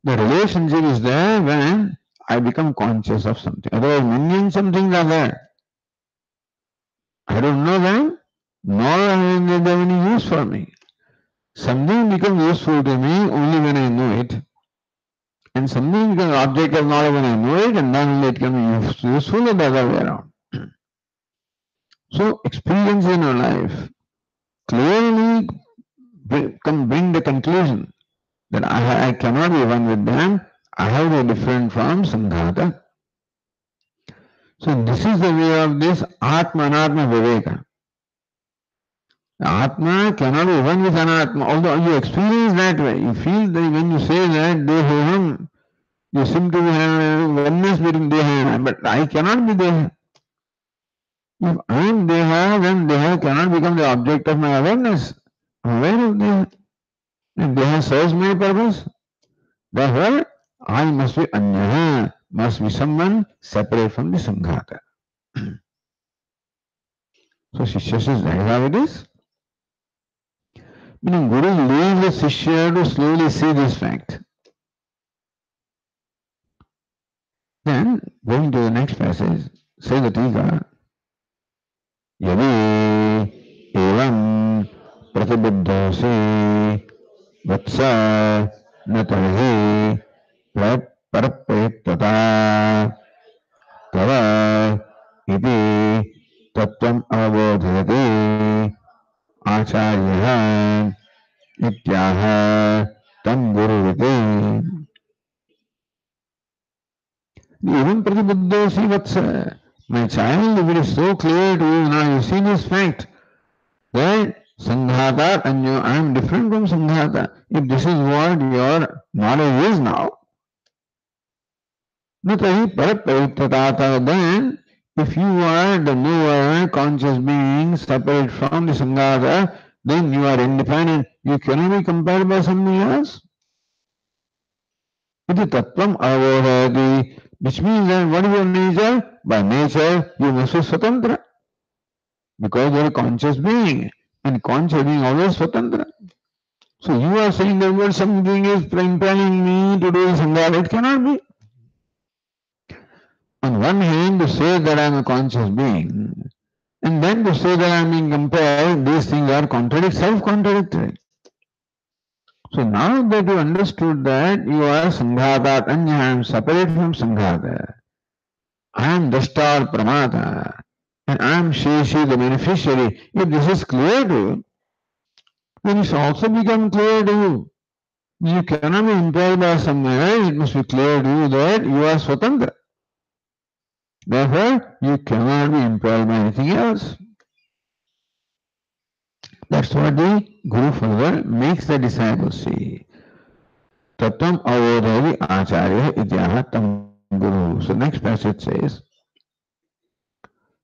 The relationship is there when I become conscious of something. Otherwise, many some things are there. I don't know them, nor are they of any use for me. Something becomes useful to me only when I know it. And something becomes object of knowledge when I know it, and then it can be useful or the other way around. So experience in your life clearly can bring the conclusion that I cannot be one with them. I have to be different from Sanghata. So this is the way of this Atma Anatma Viveka. Atma cannot be one with Anatma, although you experience that way. You feel that when you say that Deham, you seem to have oneness between Deha and I, but I cannot be Deha. If I am Deha, then Deha cannot become the object of my awareness. I am aware of Deha. If Deha serves my purpose, therefore I must be Anyaha, must be someone separate from the Sanghata. So Shishya says, that is how it is. Meaning Guru leaves the Shishya to slowly see this fact. Then, going to the next passage, says the Tika, Yadi evam pratibuddhasi vatsa natarhi paraprayitata tava iti tattvam avabodhati acharya ityaha tam guruviti. Even pratibuddhasi vatsa, my child, if it is so clear to you now, you see this fact that Sanghata and I am different from Sanghata. If this is what your knowledge is now, then if you are the knower, conscious being, separate from the Sanghata, then you are independent. You cannot be compared by something else. Iti tattvam avodhati, which means that what is your nature? By nature, you must be swatantra. Because you are a conscious being, and conscious being always swatantra. So you are saying that well, something is impelling me to do Sanghara. It cannot be. On one hand, to say that I am a conscious being, and then to say that I am being compelled, these things are self-contradictory. So now that you understood that you are Sanghata, Anya, I am separate from Sanghata, I am Drashta or Pramata, and I am Sheshi, the beneficiary. If this is clear to you, then it's also become clear to you. You cannot be impelled by someone else, it must be clear to you that you are Swatantra. Therefore, you cannot be impelled by anything else. That's what the Guru further makes the disciples see. Tatam avodhavi acharya idyaha tam guru. So next passage says,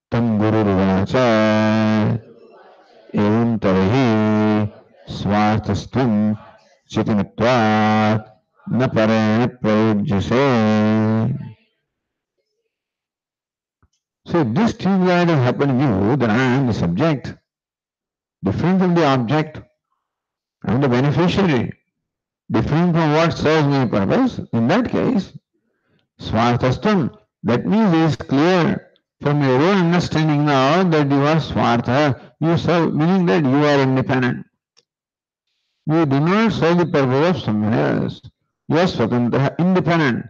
tam guru ruvacha evam tarahi swartastam chitimatvat na parena prayujyase. So this thing that has happened to you, that I am the subject, different from the object, I am the beneficiary, different from what serves my purpose, in that case, Swarthastam, that means it is clear from your own understanding now that you are Swartha, you serve, meaning that you are independent. You do not serve the purpose of someone else. You are Swatantra, independent,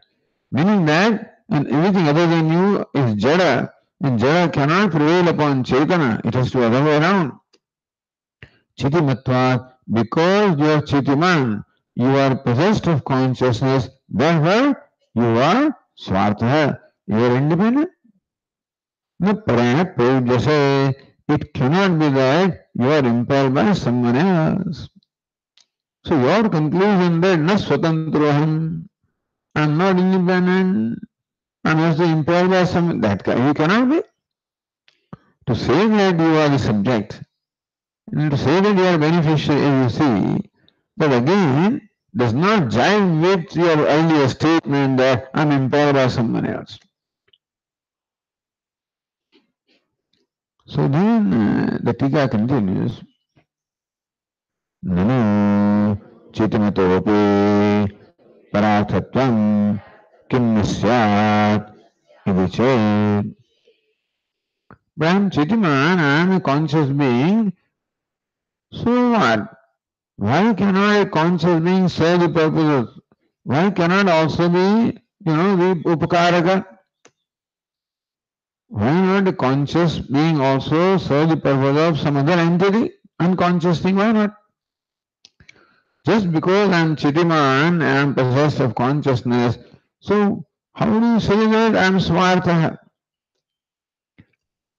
meaning that and everything other than you is Jada, and Jada cannot prevail upon Chaitana, it has to be other way around. Chitimatvat, because you are Chitiman, you are possessed of consciousness, therefore you are Swartha, you are independent. No parana prayujase, it cannot be that you are impelled by someone else. So your conclusion that na swatantroham, I am not independent, I am also impelled by someone, that you cannot be. To say that you are the subject, and to say that you are beneficiary, as you see, that again does not jive with your earlier statement that I am impelled by someone else. So then the Tika continues, Nanu Chitamatopi Parathatvam Kim Nasyat Idiche. But I am Chitiman, I am a conscious being, so what? Why cannot a conscious being serve the purposes? Why cannot also be, the Upakaraka? Why not a conscious being also serve the purpose of some other entity? Unconscious thing, why not? Just because I am Chitiman, I am possessed of consciousness, so how do you say that I am Swartha?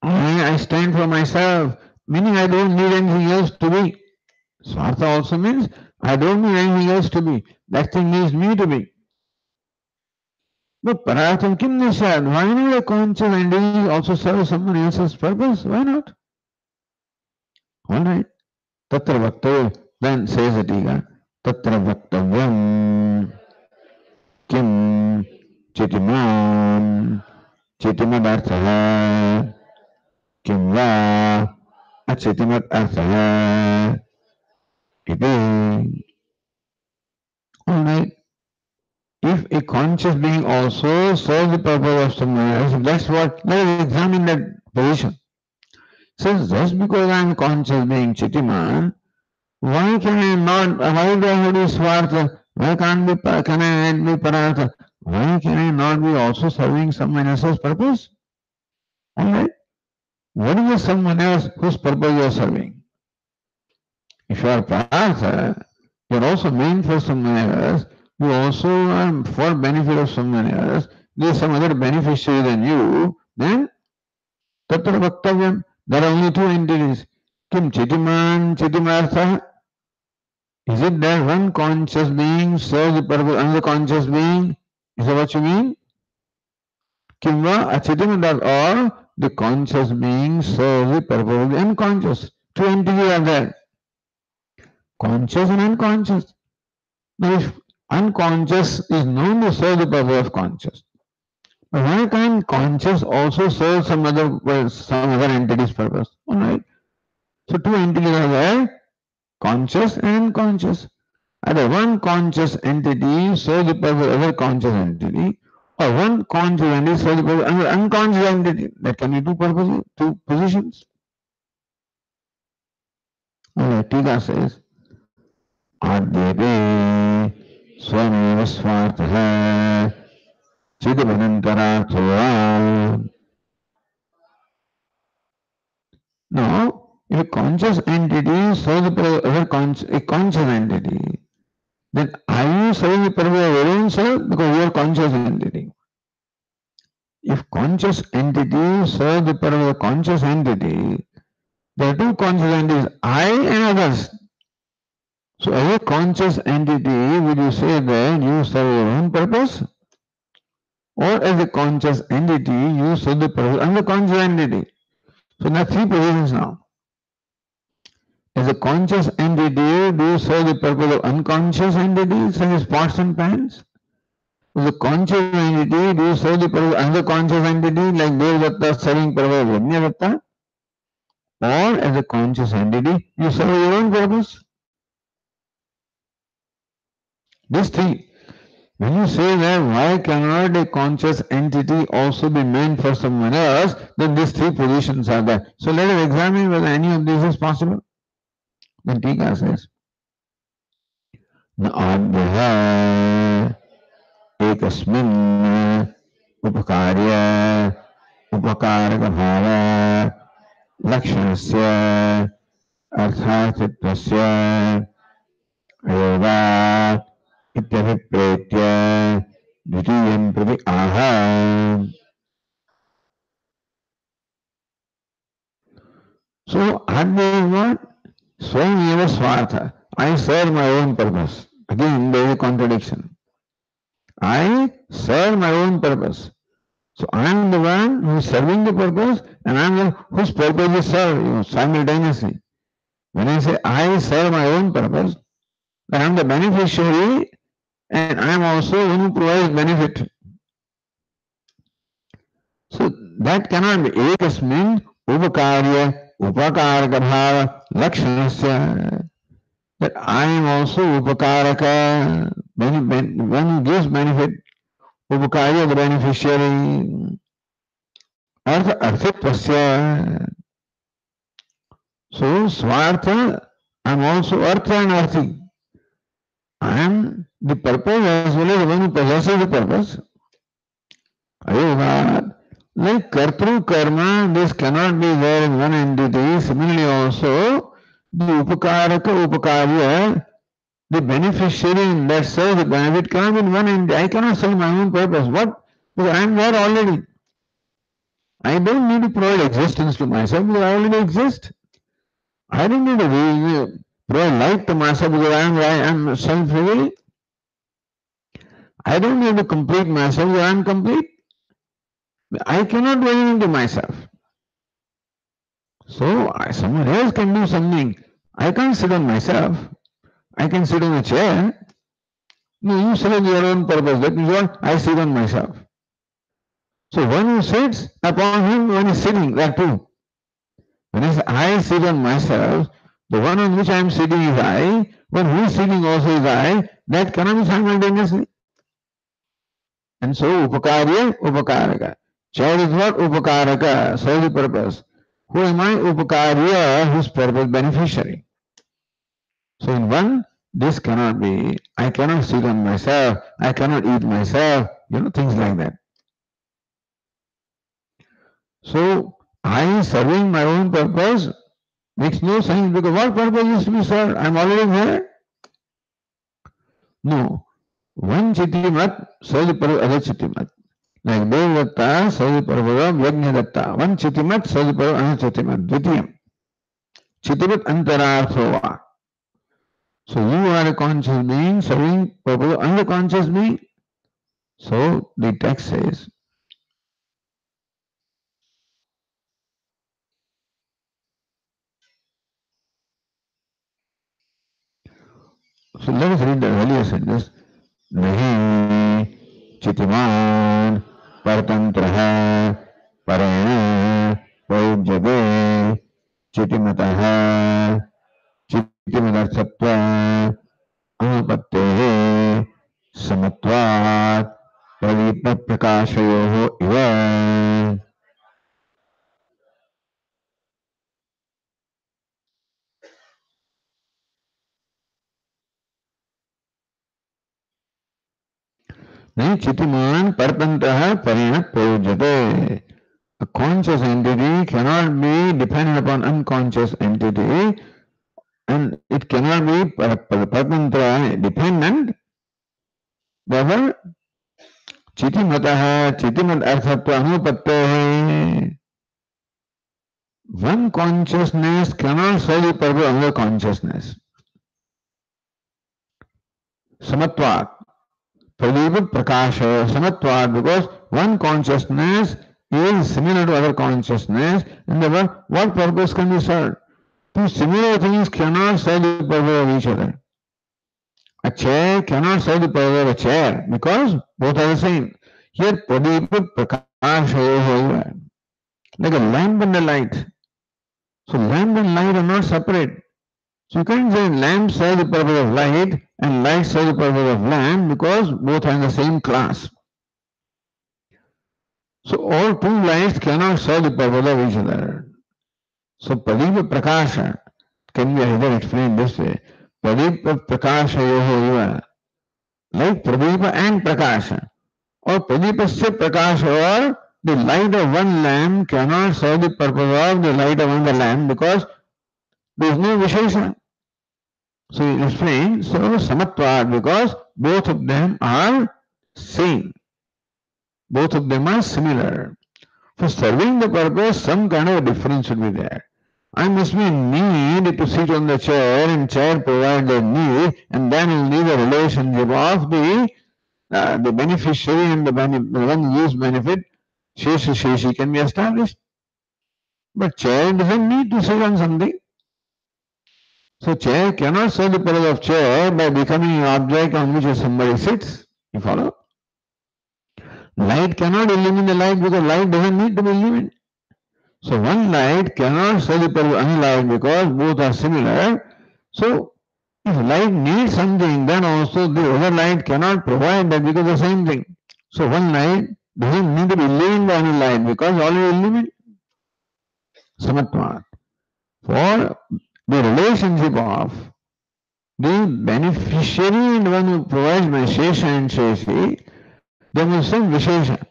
I stand for myself, meaning I don't need anything else to be. Swartha also means I don't need anything else to be. That thing needs me to be. But Paratham Kim Nishad, why not a conscious entity also serve someone else's purpose? Why not? Alright. Tatra Bhaktavya, then says the Tika, Tatra Bhaktavyam Kim Chitiman Chitimadarthaha Kim Va Achitimat Arthaha Iti. Alright. If a conscious being also serves the purpose of someone else, that's what, let us examine that position. Says, just because I am conscious being Chitiman, why can I not, why do I have to be Swartha? Why can I be Parartha? Why can I not be also serving someone else's purpose? Alright. What is the someone else whose purpose you are serving? If you are Parartha, you are also meant for someone else, you also are for benefit of someone else, there is some other beneficiary than you, then Tatra Bhaktavyam, there are only two entities. Kim Chitiman Chitimartha. Is it that one conscious being serves the purpose of another conscious being? Is that what you mean? Kimva Achitimadar, or the conscious being serves the purpose of the unconscious. Two entities are there. Conscious and unconscious. Now if unconscious is known to serve the purpose of conscious, why can't conscious also serve some other entity's purpose? Alright. So two entities are there, conscious and unconscious. Either one conscious entity serves the purpose of other conscious entity, or one conscious entity serves the purpose of another unconscious entity. That can be two purposes, two positions. Tika says, Adyate Swameva Swartaha Chidavanantara. Now, if a conscious entity serves the purpose of a conscious entity, then are you serving the purpose of your own self because you are conscious entity? If conscious entity serves the purpose of a conscious entity, there are two conscious entities, I and others. So as a conscious entity, would you say that you serve your own purpose? Or as a conscious entity, you serve the purpose of the conscious entity? So there are three positions now. As a conscious entity, do you serve the purpose of unconscious entities such as pots and pans? As a conscious entity, do you serve the purpose of another conscious entity like Devadatta serving purpose of Yajnadatta? Or as a conscious entity, you serve your own purpose? These three. When you say that why cannot a conscious entity also be meant for someone else, then these three positions are there. So let us examine whether any of these is possible. Then Tika says, न आद्यः एकस्मिन् उपकार्य उपकारकभाव लक्षणस्य अर्थार्थित्वस्य अयोगात् इत्यभिप्रेत्य द्वितीयं प्रति आह. So Adya is what? Swayam Swartha. I serve my own purpose. Again, there is a contradiction. I serve my own purpose. So I am the one who is serving the purpose and I am the whose purpose is served simultaneously. When I say I serve my own purpose, then I am the beneficiary and I am also one who provides benefit. So that cannot be ekasmin upakarya upakaraka bhava lakshanasya. That I am also upakaraka, one who gives benefit, upakarya the beneficiary, artha arthitvasya. So swartha, I am also artha and arthi. I am the purpose as well as the one who possesses the purpose. Ayoga, like kartru karma, this cannot be there in one entity. Similarly also, the upakaraka upakarya, the beneficiary that serves the benefit cannot be in one entity. I cannot serve my own purpose. What? Because I am there already. I don't need to provide existence to myself because I already exist. I don't need to provide life to myself because I am self-revealed. I don't need to complete myself because I am complete. I cannot do anything to myself. So someone else can do something. I can't sit on myself. I can sit on a chair. No, you serve your own purpose. That means what? I sit on myself. So one who sits upon him, one is sitting, that too. When I sit on myself, the one on which I am sitting is I, one who is sitting also is I, that cannot be simultaneously. And so upakarya, upakaraka. Chair is what? Upakaraka, serve the purpose. Who am I? Upakarya, whose purpose? Beneficiary. So in one, this cannot be. I cannot sit on myself. I cannot eat myself. Things like that. So I serving my own purpose makes no sense because what purpose is to be served? I am already there. No. One chitimat serve the purpose of other chitimat. Like Devadatta serve the purpose of Yajnadatta. One chitimat serve the purpose of another chitimat. Dvitiyam. Chitimat antararthova. So you are a conscious being serving purpose of another conscious being. So the text says, so let us read the earlier sentence. Nahi chitiman paratantraha parena prayujyate chitimatah chitimadarthatva अनुपत्तेः समत्वात् प्रदीपप्रकाशयोः इव. नहीं चितिमान परतंत्रः परिण प्रयुज्यते. A conscious entity cannot be dependent upon unconscious entity, and it cannot be paratantra dependent. Therefore, chitimatah chitimat arthatva anupatteh. One consciousness cannot serve the purpose of another consciousness. Samatvat. Pradipa prakasha samatvat, because one consciousness is similar to other consciousness, and therefore what purpose can be served? Two similar things cannot serve the purpose of each other. A chair cannot serve the purpose of a chair because both are the same. Here pradipa prakasha, like a lamp and a light. So lamp and light are not separate. So you can't say lamp serves the purpose of light and light serves the purpose of lamp because both are in the same class. So all two lights cannot serve the purpose of each other. So Pradipa Prakasha can be either explained this way. Pradipa Prakasha Yoho, like Pradipa and Prakasha. Or Pradipasya Prakasha, or the light of one lamp cannot serve the purpose of the light of another lamp because there is no Vishesha. So he explains, so Samatvad, because both of them are same. Both of them are similar. For serving the purpose, some kind of a difference should be there. I must be in need to sit on the chair, and chair provides the need, and then only the relationship of the beneficiary and the one whose benefit, Sheshi can be established. But chair doesn't need to sit on something. So chair cannot serve the purpose of chair by becoming an object on which somebody sits. You follow? Light cannot illumine the light because light doesn't need to be illumined. So one light cannot serve the purpose of another light because both are similar. So if light needs something, then also the other light cannot provide that because the same thing. So one light doesn't need to be illumined by another light because already illumined. Samatva. For the relationship of the beneficiary and one who provides by Shesha and Sheshi, there must be some Vishesha.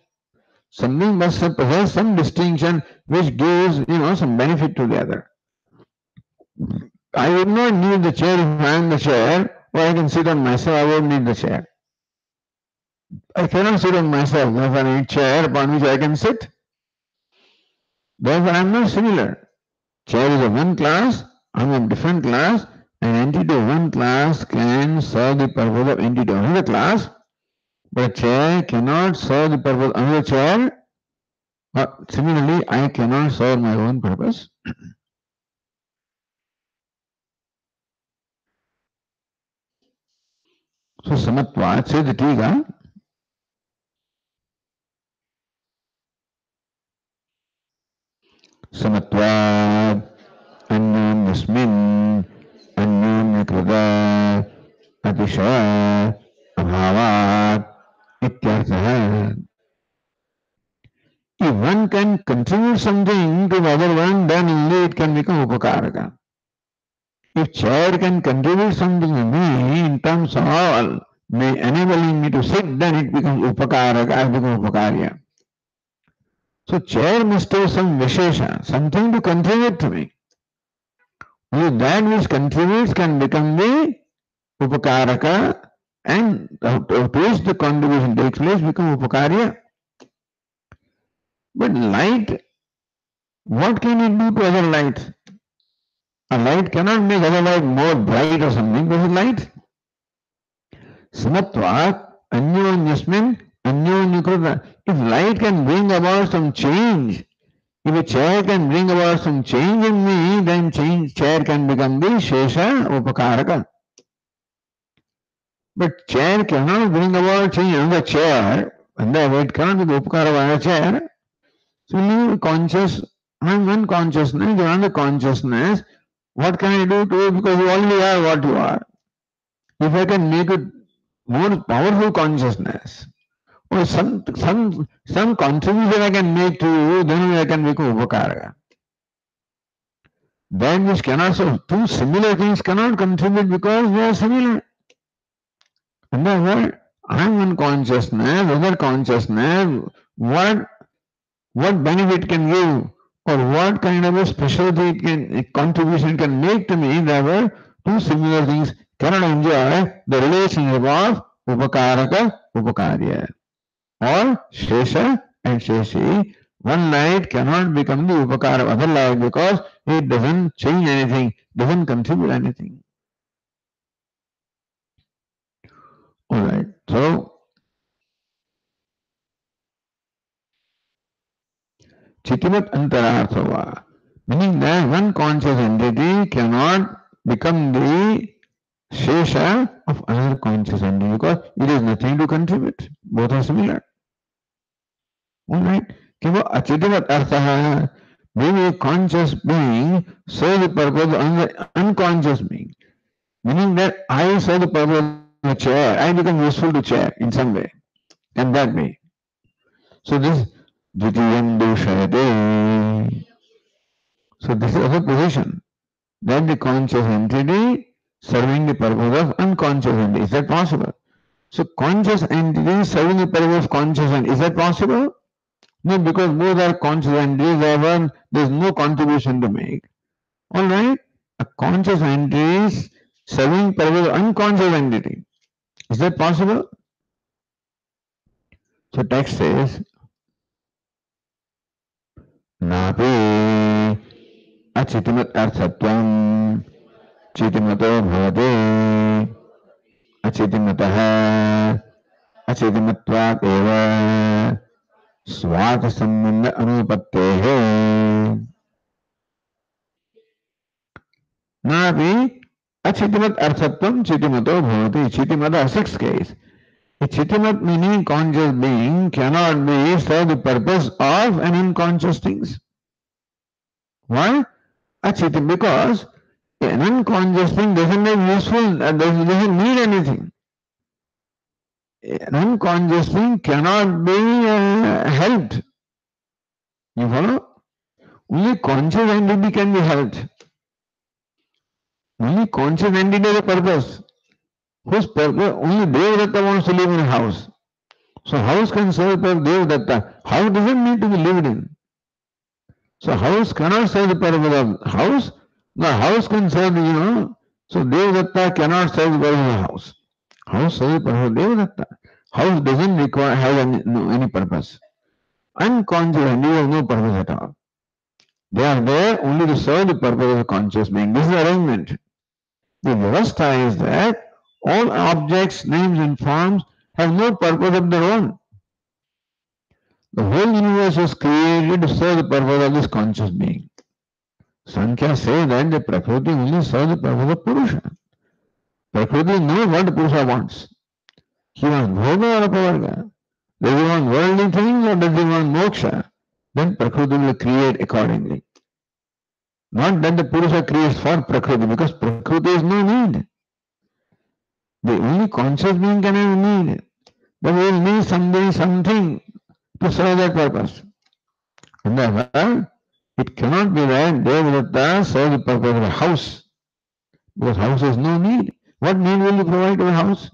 Something must possess some distinction which gives, some benefit to the other. I would not need the chair if I am the chair, or I can sit on myself, I won't need the chair. I cannot sit on myself, therefore I need chair upon which I can sit. Therefore I am not similar. Chair is of one class, I am of different class. An entity of one class can serve the purpose of entity of another class, but a chair cannot serve the purpose of another chair. But similarly, I cannot serve my own purpose. So samatvat, say the Tiga. Samatvat अन्योन्यस्मिन् अन्योन्यकृत अतिशय अभावात् इत्यर्थः. If one can contribute something to the other one, then only it can become upakaraka. If chair can contribute something to me in terms of enabling me to sit, then it becomes upakaraka, I become upakarya. So chair must have some vishesha, something to contribute to me. Only that which contributes can become the upakaraka, and to which the contribution takes place become upakarya. But light, what can it do to other light? A light cannot make other light more bright or something. This is light. Samatvat anyonyasmin anyonyukrita. If light can bring about some change, if a chair can bring about some change in me, then chair can become the shesha upakaraka. But chair cannot bring about change in another chair, and therefore it cannot be the upakara of another chair. So you conscious, I am one consciousness, you are another consciousness. What can I do to you? Because you already are what you are. if I can make it more powerful consciousness, or some contribution I can make to you, then I can become upakara. That which cannot, so two similar things cannot contribute because they are similar. And the word I am one consciousness, other consciousness, what benefit can give, or what kind of a specialty it can, a contribution it can make to me, there were two similar things cannot enjoy the relationship of upakaraka, upakarya, or shesha and sheshi. One light cannot become the upakara of other light because it doesn't change anything, doesn't contribute anything. Alright, so Chitimat Antararthava, meaning that one conscious entity cannot become the shesha of another conscious entity because it has nothing to contribute. Both are similar. Alright? Kiva achitimat arthaha, maybe a conscious being serves the purpose of another unconscious being. Meaning that I serve the purpose of a chair, I become useful to chair in some way. And that way. So this Dvitiyam Doshayate. So this is our position. That the conscious entity serving the purpose of unconscious entity. Is that possible? So conscious entity serving the purpose of conscious entity. Is that possible? No, because both are conscious entities, there is no contribution to make. Alright? A conscious entity is serving purpose of unconscious entity. Is that possible? So text says, Napi achitimat arthatvam chitimato bhavate achitimatah achitimatvat eva स्वार्थ संबंध अनुपत्ते है ना भी अचितिमत अर्थत्वम चितिमतो भवति चितिमत sixth case. A chitimat meaning conscious being cannot be for the purpose of an unconscious things. Why? Achiti, because an unconscious thing doesn't have useful, doesn't need anything. An unconscious thing cannot be helped. You follow? Only conscious entity can be helped. Only conscious entity has a purpose. Whose purpose? Only Devadatta wants to live in a house. So house can serve the purpose of Devadatta. House doesn't need to be lived in. So house cannot serve the purpose of house. The house can serve, so Devadatta cannot serve the purpose of house. House serves the purpose of Devadatta. House doesn't require have any purpose. Unconscious entity has no purpose at all. They are there only to serve the purpose of the conscious being. This is the arrangement. The Vyavastha is that all objects, names and forms have no purpose of their own. The whole universe was created to serve the purpose of this conscious being. Sankhya says that the Prakriti only serves the purpose of Purusha. Prakriti knows what Purusha wants. He wants Bhoga or Apavarga. Does he want worldly things or does he want moksha? Then Prakriti will create accordingly. Not that the Purusha creates for Prakriti, because Prakriti is no need. The only conscious being can have need. But we will need something to serve that purpose. And therefore, it cannot be that Devadatta serve the purpose of a house. Because house has no need. What need will you provide to a house?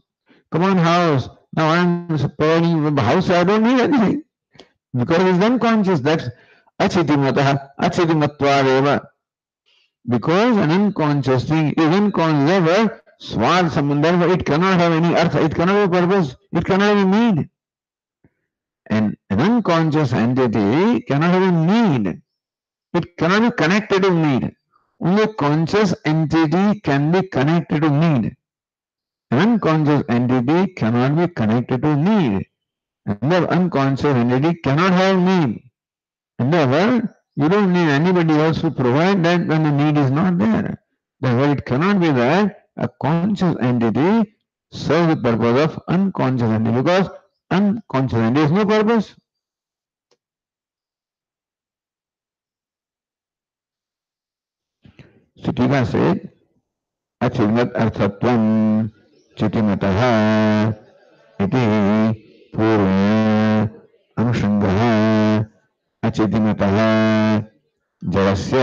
Come on, house. Now I am providing the house, I don't need anything. Because it is unconscious. That's achitimatah, achitimatvareva. Because an unconscious thing is unconscious, therefore, swar samandharva, it cannot have any artha, it cannot have a purpose, it cannot have a need. And an unconscious entity cannot have a need. It cannot be connected to need. Only a conscious entity can be connected to need. An unconscious entity cannot be connected to need. And the unconscious entity cannot have need. And therefore, you don't need anybody else to provide that when the need is not there. Therefore, it cannot be that a conscious entity serves the purpose of unconscious entity because unconscious entity has no purpose. So Tika said, Achilmat Arthatvam चितिमतः इति पूर्वेण अनुषङ्गः अचितिमतः जडस्य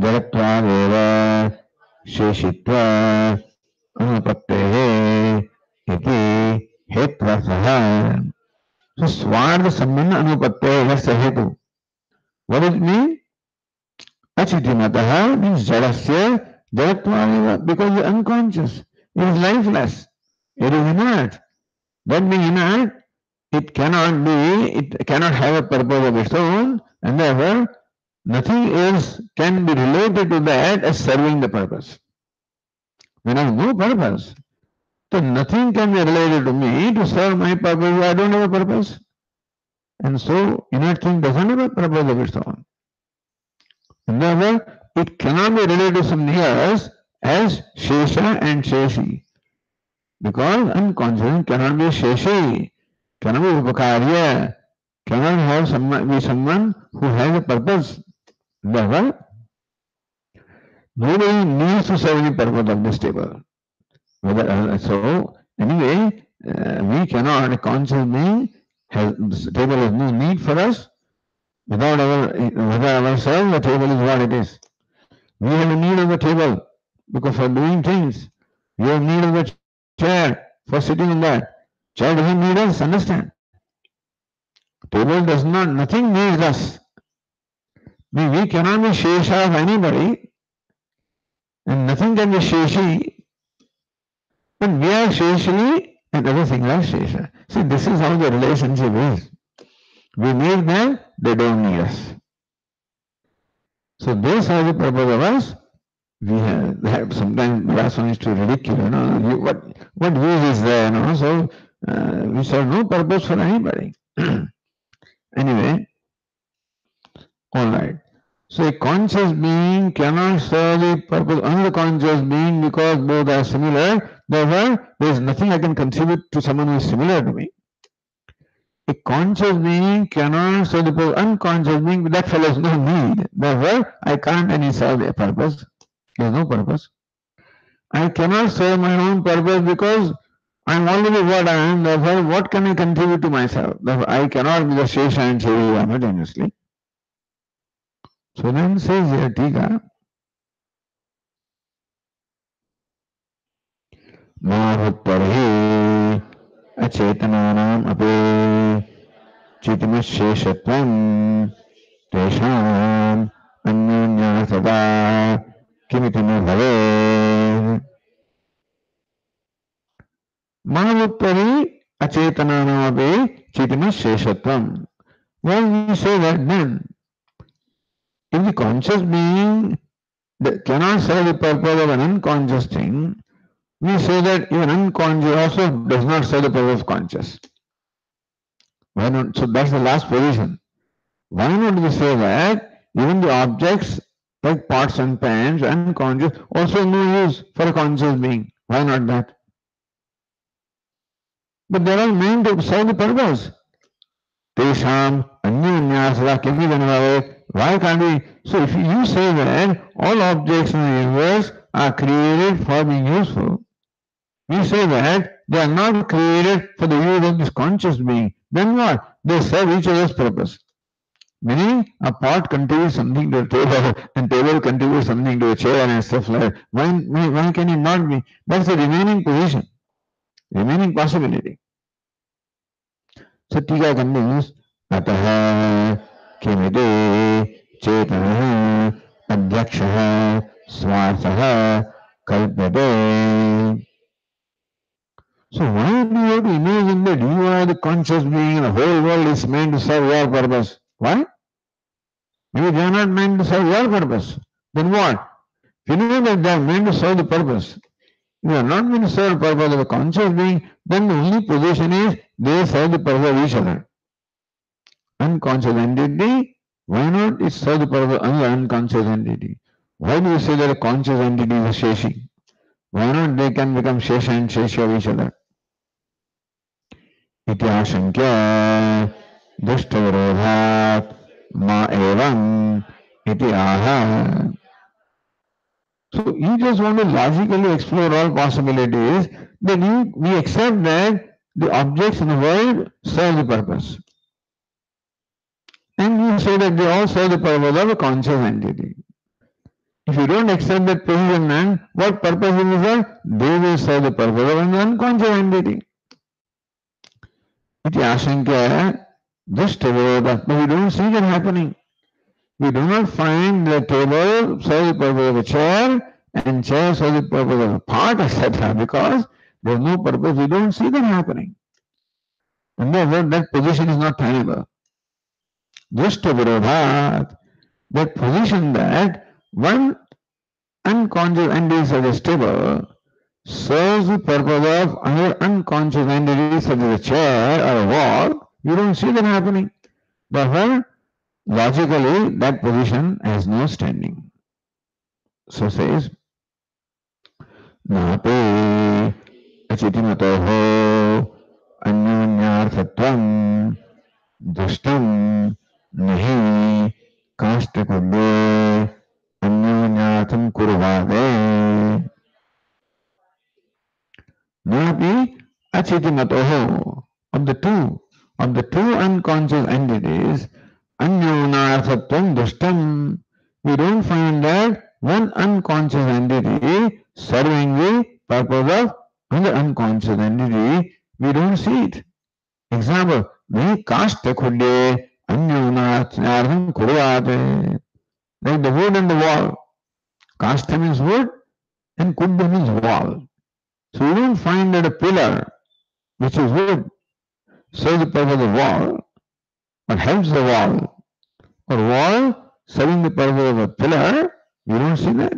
जडत्वादेव शेषित्व अनुपत्तेः इति हेत्वर्थः. So स्वार्थ संबंध अनुपत्तेः, that's the hetu. What does it mean? Achitimataha means jadasya jadatvaneva, because it is unconscious, it is lifeless, it is inert. That being inert, it cannot have a purpose of its own, and therefore nothing else can be related to that as serving the purpose. When I have no purpose, so nothing can be related to me to serve my purpose. I don't have a purpose. And so inert thing doesn't have a purpose of its own. And therefore, it cannot be related to something else as Shesha and Sheshi. Because unconscious cannot be Sheshi, cannot be Upakarya, cannot be someone who has a purpose. Therefore, nobody needs to serve any purpose of this table. So, anyway, we cannot, a conscious being, this table has no need for us. Without ourselves, the table is what it is. We have a need of the table because for doing things. We have need of the chair for sitting on that. Chair doesn't need us, understand? Table does not, nothing needs us. We cannot be Shesha of anybody and nothing can be Sheshi. But we are Sheshi and other things are Shesha. See, this is how the relationship is. We need them, they don't need us. So this is the purpose of us. We have sometimes Vyasa used to ridicule, what use is there, so we serve no purpose for anybody. Anyway, all right. So a conscious being cannot serve the purpose of unconscious being because both are similar. Therefore, there is nothing I can contribute to someone who is similar to me. A conscious being cannot serve the purpose of unconscious being, but that fellow has no need. Therefore, I can't any serve a purpose. There is no purpose. I cannot serve my own purpose because I am already what I am. Therefore, what can I contribute to myself? Therefore, I cannot be the Shesha and Shehi simultaneously. So then says here, Tika, Mahabhuttarhi Acetananam Ape Chitimassheshatvam Tesham Anyonyasada Kimitino Bhave Mahabhuttarhi Acetananam Ape Chitimassheshatvam. Well, we say that then, if the conscious being cannot serve the purpose of an unconscious thing, we say that even unconscious also does not serve the purpose of conscious. Why not? So that's the last position. Why not we say that even the objects like pots and pans, unconscious, also no use for a conscious being? Why not that? But they are meant to serve the purpose. Tesham Anyanyasada Kimitino. Why can't we? So if you say that all objects in the universe are created for being useful, we say that they are not created for the use of this conscious being. Then what? They serve each other's purpose. Meaning, a pot contributes something to the table, and table contributes something to a chair and stuff like that. Why can it not be? That's the remaining position, remaining possibility. So Tika continues, Ataha Kimide Chetanaha Adhyakshaha Swarthaha Kalpate. So why do you have to imagine that you are the conscious being and the whole world is meant to serve your purpose? Why? Maybe they are not meant to serve your purpose. Then what? If you know that they are meant to serve the purpose, you are not meant to serve the purpose of a conscious being, then the only position is they serve the purpose of each other. Unconscious entity, why not it serve the purpose of the unconscious entity? Why do you say that a conscious entity is a Sheshi? Why not they can become Shesha and Sheshi of each other? इति आशंक्य दुष्टविरोधात् मा एवं इति आह. So you just want to logically explore all possibilities then we accept that the objects in the world serve the purpose. And you say that they all serve the purpose of a conscious entity. If you don't accept that position, then what purpose will you serve? They will serve the purpose of an unconscious entity. Iti ashankya dushtavirodha. But we don't see that happening. We do not find the table serve the purpose of a chair and chair serve the purpose of a pot, etc. Because there is no purpose. We don't see that happening. And therefore that position is not tenable. Dushtavirodhat. That position that one unconscious entity such as table serves the purpose of another unconscious entity such as a chair or a wall, you don't see that happening. Therefore, logically, that position has no standing. So says, Nape achitimato anyonyarthatvam dushtam nahi kashtakudde anyonyatham kurvade. Napi achiti of the two unconscious entities, anyonarthatvam dushtam, we don't find that one unconscious entity serving the purpose of another unconscious entity, we don't see it. Example, nahi kashta khudde anyonarthatham kurvate. Like the wood and the wall. Kashta means wood and kudda means wall. So you don't find that a pillar, which is wood, serves the purpose of the wall, or helps the wall, or wall serving the purpose of a pillar, you don't see that.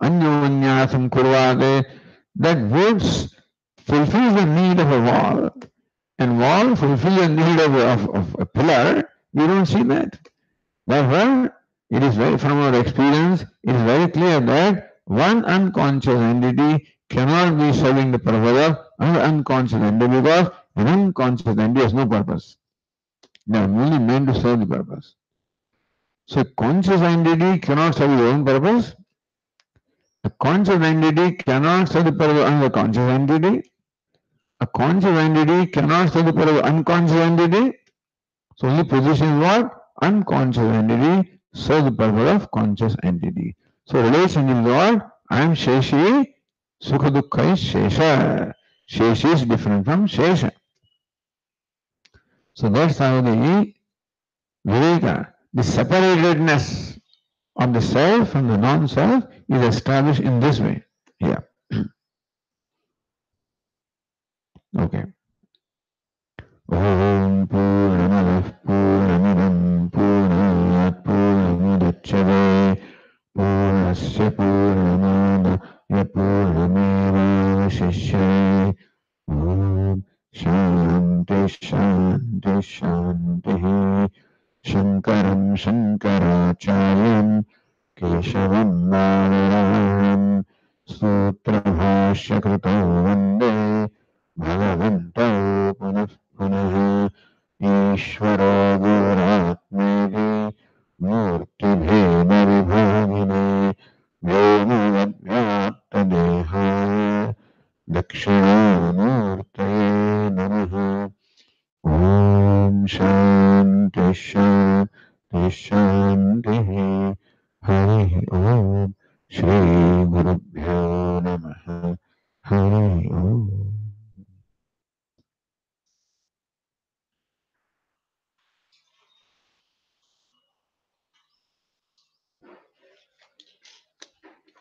Anyonyasam kurvate, that wood fulfills the need of a wall, and wall fulfills the need of a pillar, you don't see that. Therefore, it is very, from our experience, it is very clear that one unconscious entity cannot be serving the purpose of another unconscious entity because an unconscious entity has no purpose. They are only meant to serve the purpose. So a conscious entity cannot serve its own purpose. A conscious entity cannot serve the purpose of another conscious entity. A conscious entity cannot serve the purpose of unconscious entity. So only position is what? Unconscious entity serves the purpose of conscious entity. So relation is what? I am Sheshi, Sukha Dukkha is Shesha. Sheshi is different from Shesha. So that's how the Viveka, the separatedness of the self and the non-self is established in this way. Yeah. Okay. Om Purnamadav Purnamidam Purnat Purnamudachyate Purnasya Purnamada Purnameva Shishyate Om Shanti Shanti Shanti Shankaram Shankaracharyan Keshavam Narayanam Sutrabhashya Krito Vande Bhagavantau Punah Punah Ishvaro Guratmedi Murti Bheda Vibhagine Vyomavadvyapta Deha Dakshinamurtaye Namaha Om Shanti Shanti Shanti Hari Om Shri